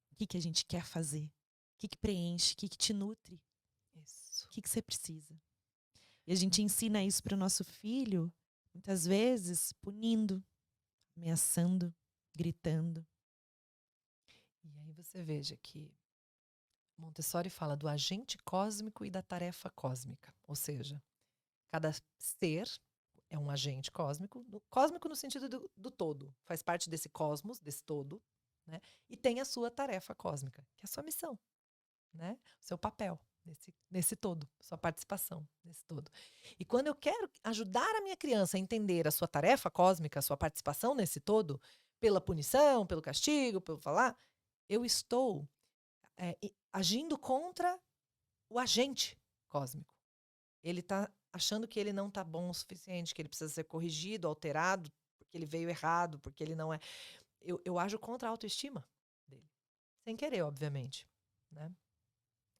[SPEAKER 1] O que a gente quer fazer? O que preenche? O que te nutre?
[SPEAKER 2] Isso.
[SPEAKER 1] O que você precisa? E a gente ensina isso para o nosso filho, muitas vezes, punindo, ameaçando, gritando.
[SPEAKER 2] E aí você veja que Montessori fala do agente cósmico e da tarefa cósmica. Ou seja, cada ser é um agente cósmico. Cósmico no sentido do todo. Faz parte desse cosmos, desse todo. Né? E tem a sua tarefa cósmica, que é a sua missão. Né? O seu papel nesse todo. Sua participação nesse todo. E quando eu quero ajudar a minha criança a entender a sua tarefa cósmica, a sua participação nesse todo, pela punição, pelo castigo, pelo falar, eu estou agindo contra o agente cósmico. Ele está achando que ele não está bom o suficiente, que ele precisa ser corrigido, alterado, porque ele veio errado, porque ele não é... Eu ajo contra a autoestima dele. Sem querer, obviamente. Né?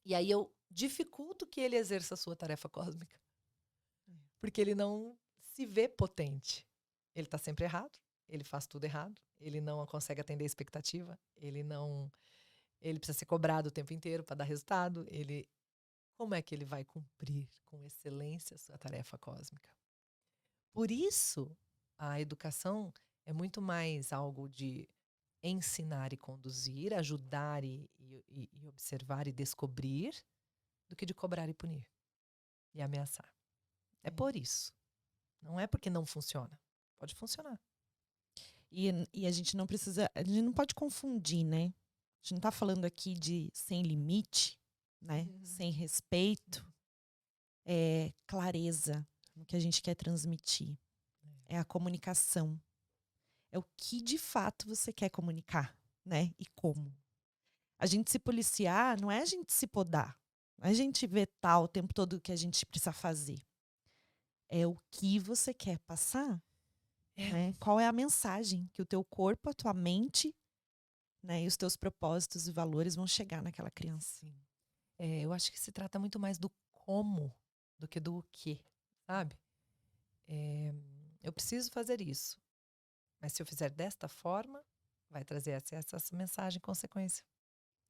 [SPEAKER 2] E aí eu dificulto que ele exerça a sua tarefa cósmica. Porque ele não se vê potente. Ele está sempre errado, ele faz tudo errado, ele não consegue atender a expectativa, ele precisa ser cobrado o tempo inteiro para dar resultado. Como é que ele vai cumprir com excelência a sua tarefa cósmica? Por isso, a educação é muito mais algo de ensinar e conduzir, ajudar e observar e descobrir, do que de cobrar e punir e ameaçar. É por isso. Não é porque não funciona. Pode funcionar.
[SPEAKER 1] E a gente não precisa, a gente não pode confundir, né? A gente não está falando aqui de sem limite, né? Sem respeito. É clareza no que a gente quer transmitir. É a comunicação. É o que de fato você quer comunicar, né? E como. A gente se policiar não é a gente se podar. Não é a gente vetar o tempo todo o que a gente precisa fazer. É o que você quer passar. Né? Qual é a mensagem que o teu corpo, a tua mente, né, e os teus propósitos e valores vão chegar naquela criança.
[SPEAKER 2] Sim. Eu acho que se trata muito mais do como do que do que, sabe? Eu preciso fazer isso. Mas se eu fizer desta forma, vai trazer essa mensagem, consequência.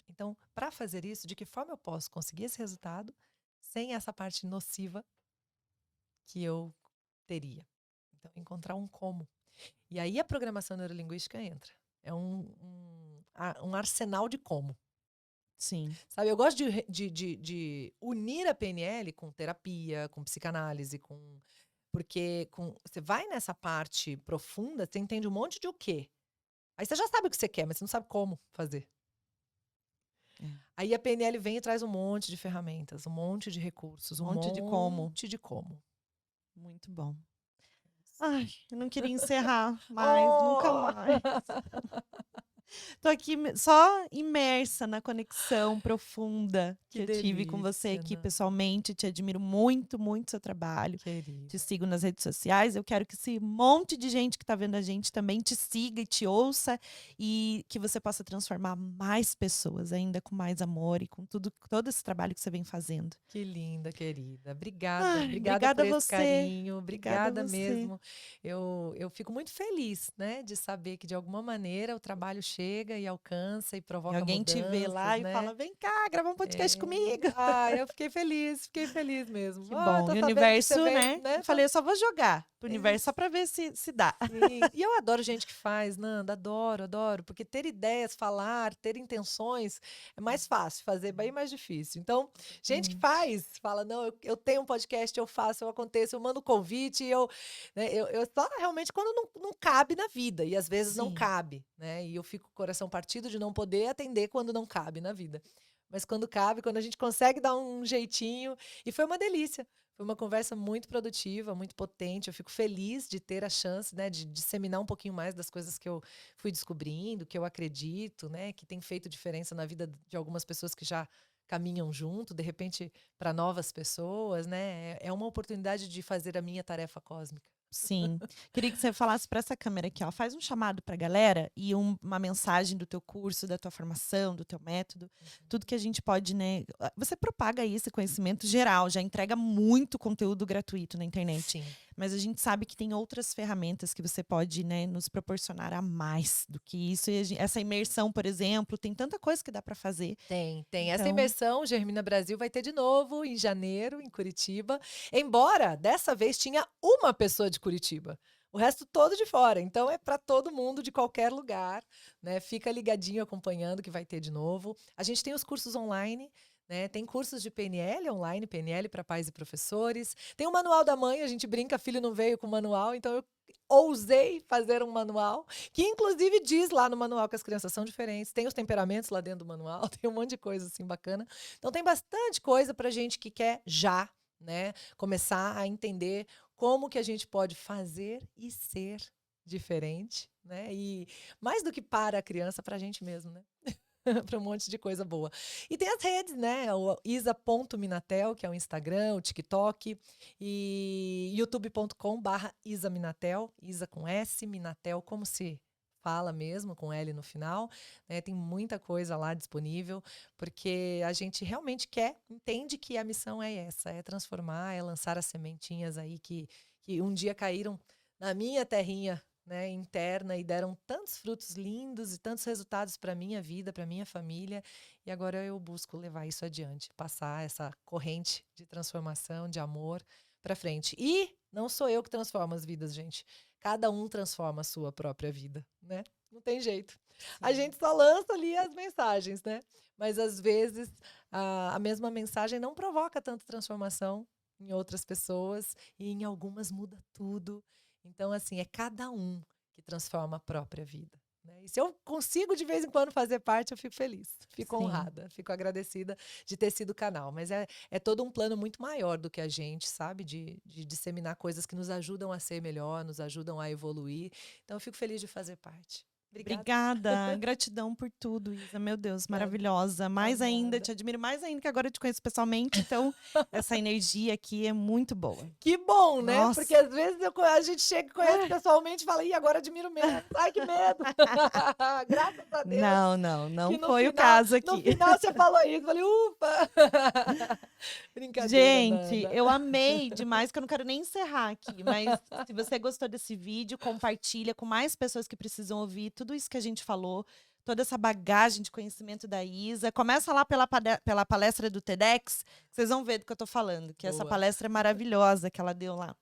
[SPEAKER 2] Então, para fazer isso, de que forma eu posso conseguir esse resultado sem essa parte nociva que eu teria? Então, encontrar um como. E aí a programação neurolinguística entra. É um arsenal de como.
[SPEAKER 1] Sim.
[SPEAKER 2] Sabe, eu gosto de unir a PNL com terapia, com psicanálise, porque você vai nessa parte profunda, você entende um monte de o quê. Aí você já sabe o que você quer, mas você não sabe como fazer. Aí a PNL vem e traz um monte de ferramentas, um monte de recursos,
[SPEAKER 1] um monte de como. Muito bom. Ai, eu não queria encerrar mais, nunca mais. Tô aqui só imersa na conexão profunda que eu tive com você aqui pessoalmente. Te admiro muito, muito seu trabalho.
[SPEAKER 2] Querida.
[SPEAKER 1] Te sigo nas redes sociais. Eu quero que esse monte de gente que tá vendo a gente também te siga e te ouça e que você possa transformar mais pessoas ainda com mais amor e com todo esse trabalho que você vem fazendo.
[SPEAKER 2] Que linda, querida. Obrigada.
[SPEAKER 1] Ai,
[SPEAKER 2] obrigada por
[SPEAKER 1] a
[SPEAKER 2] esse carinho.
[SPEAKER 1] Obrigada
[SPEAKER 2] mesmo. Eu fico muito feliz, né, de saber que de alguma maneira o trabalho chega e alcança e provoca
[SPEAKER 1] e alguém
[SPEAKER 2] mudanças,
[SPEAKER 1] te vê lá
[SPEAKER 2] né?
[SPEAKER 1] e fala, vem cá, grava um podcast comigo.
[SPEAKER 2] Eu fiquei feliz mesmo.
[SPEAKER 1] Que bom. E o universo, né? Eu falei, eu só vou jogar pro universo só pra ver se dá.
[SPEAKER 2] Sim. E eu adoro gente que faz, Nanda, adoro. Porque ter ideias, falar, ter intenções é mais fácil, fazer bem mais difícil. Então, gente que faz, fala, não, eu tenho um podcast, eu faço, eu aconteço, eu mando convite, eu só realmente quando não cabe na vida, e às vezes não cabe, né? E eu fico com o coração partido de não poder atender quando não cabe na vida. Mas quando cabe, quando a gente consegue dar um jeitinho, e foi uma delícia. Foi uma conversa muito produtiva, muito potente. Eu fico feliz de ter a chance, né, de disseminar um pouquinho mais das coisas que eu fui descobrindo, que eu acredito, né, que tem feito diferença na vida de algumas pessoas que já caminham junto, de repente para novas pessoas, né? É uma oportunidade de fazer a minha tarefa cósmica.
[SPEAKER 1] Sim. Queria que você falasse para essa câmera aqui, ó. Faz um chamado para a galera e uma mensagem do teu curso, da tua formação, do teu método. Tudo que a gente pode, né? Você propaga aí esse conhecimento geral, já entrega muito conteúdo gratuito na internet.
[SPEAKER 2] Sim.
[SPEAKER 1] Mas a gente sabe que tem outras ferramentas que você pode, né, nos proporcionar a mais do que isso. E essa imersão, por exemplo, tem tanta coisa que dá para fazer.
[SPEAKER 2] Tem.
[SPEAKER 1] Então...
[SPEAKER 2] Essa imersão, Germina Brasil, vai ter de novo em janeiro, em Curitiba. Embora, dessa vez, tinha uma pessoa de Curitiba. O resto todo de fora. Então, é para todo mundo, de qualquer lugar. Né? Fica ligadinho, acompanhando, que vai ter de novo. A gente tem os cursos online. Né? Tem cursos de PNL online, PNL para pais e professores. Tem o Manual da Mãe, a gente brinca, filho não veio com manual, então eu ousei fazer um manual, que inclusive diz lá no manual que as crianças são diferentes, tem os temperamentos lá dentro do manual, tem um monte de coisa assim bacana. Então tem bastante coisa para gente que quer já, né, começar a entender como que a gente pode fazer e ser diferente, né? E mais do que para a criança, para a gente mesmo, né? Para um monte de coisa boa. E tem as redes, né? O isa.minatel, que é o Instagram, o TikTok, e youtube.com/isaminatel, Isa com S, Minatel, como se fala mesmo, com L no final. Né? Tem muita coisa lá disponível, porque a gente realmente entende que a missão é essa, é transformar, é lançar as sementinhas aí que um dia caíram na minha terrinha, né, interna, e deram tantos frutos lindos e tantos resultados para minha vida, para minha família, e agora eu busco levar isso adiante, passar essa corrente de transformação, de amor para frente. E não sou eu que transformo as vidas, gente. Cada um transforma a sua própria vida, né? Não tem jeito. Sim. A gente só lança ali as mensagens, né? Mas às vezes a mesma mensagem não provoca tanta transformação em outras pessoas, e em algumas muda tudo. Então, assim, é cada um que transforma a própria vida. Né? E se eu consigo, de vez em quando, fazer parte, eu fico feliz. Fico honrada, fico agradecida de ter sido canal. Mas é todo um plano muito maior do que a gente, sabe? De disseminar coisas que nos ajudam a ser melhor, nos ajudam a evoluir. Então, eu fico feliz de fazer parte.
[SPEAKER 1] Obrigada. Gratidão por tudo, Isa. Meu Deus, maravilhosa. Mais ainda, te admiro mais ainda que agora eu te conheço pessoalmente. Então, essa energia aqui é muito boa.
[SPEAKER 2] Que bom, né? Nossa. Porque às vezes a gente chega e conhece pessoalmente e fala, ih, agora admiro menos. Ai, que medo. Graças a Deus.
[SPEAKER 1] Não foi o caso aqui.
[SPEAKER 2] No final você falou isso, eu falei, ufa. Brincadeira.
[SPEAKER 1] Gente, eu amei demais, que eu não quero nem encerrar aqui. Mas se você gostou desse vídeo, compartilha com mais pessoas que precisam ouvir tudo isso que a gente falou, toda essa bagagem de conhecimento da Isa. Começa lá pela palestra do TEDx, vocês vão ver do que eu tô falando, que essa palestra é maravilhosa que ela deu lá.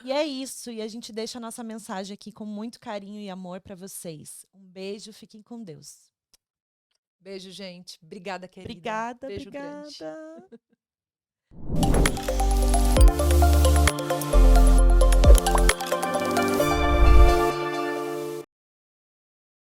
[SPEAKER 1] E é isso, e a gente deixa a nossa mensagem aqui com muito carinho e amor para vocês. Um beijo, fiquem com Deus.
[SPEAKER 2] Beijo, gente. Obrigada, querida.
[SPEAKER 1] Obrigada,
[SPEAKER 2] beijo
[SPEAKER 1] obrigada.
[SPEAKER 2] Grande.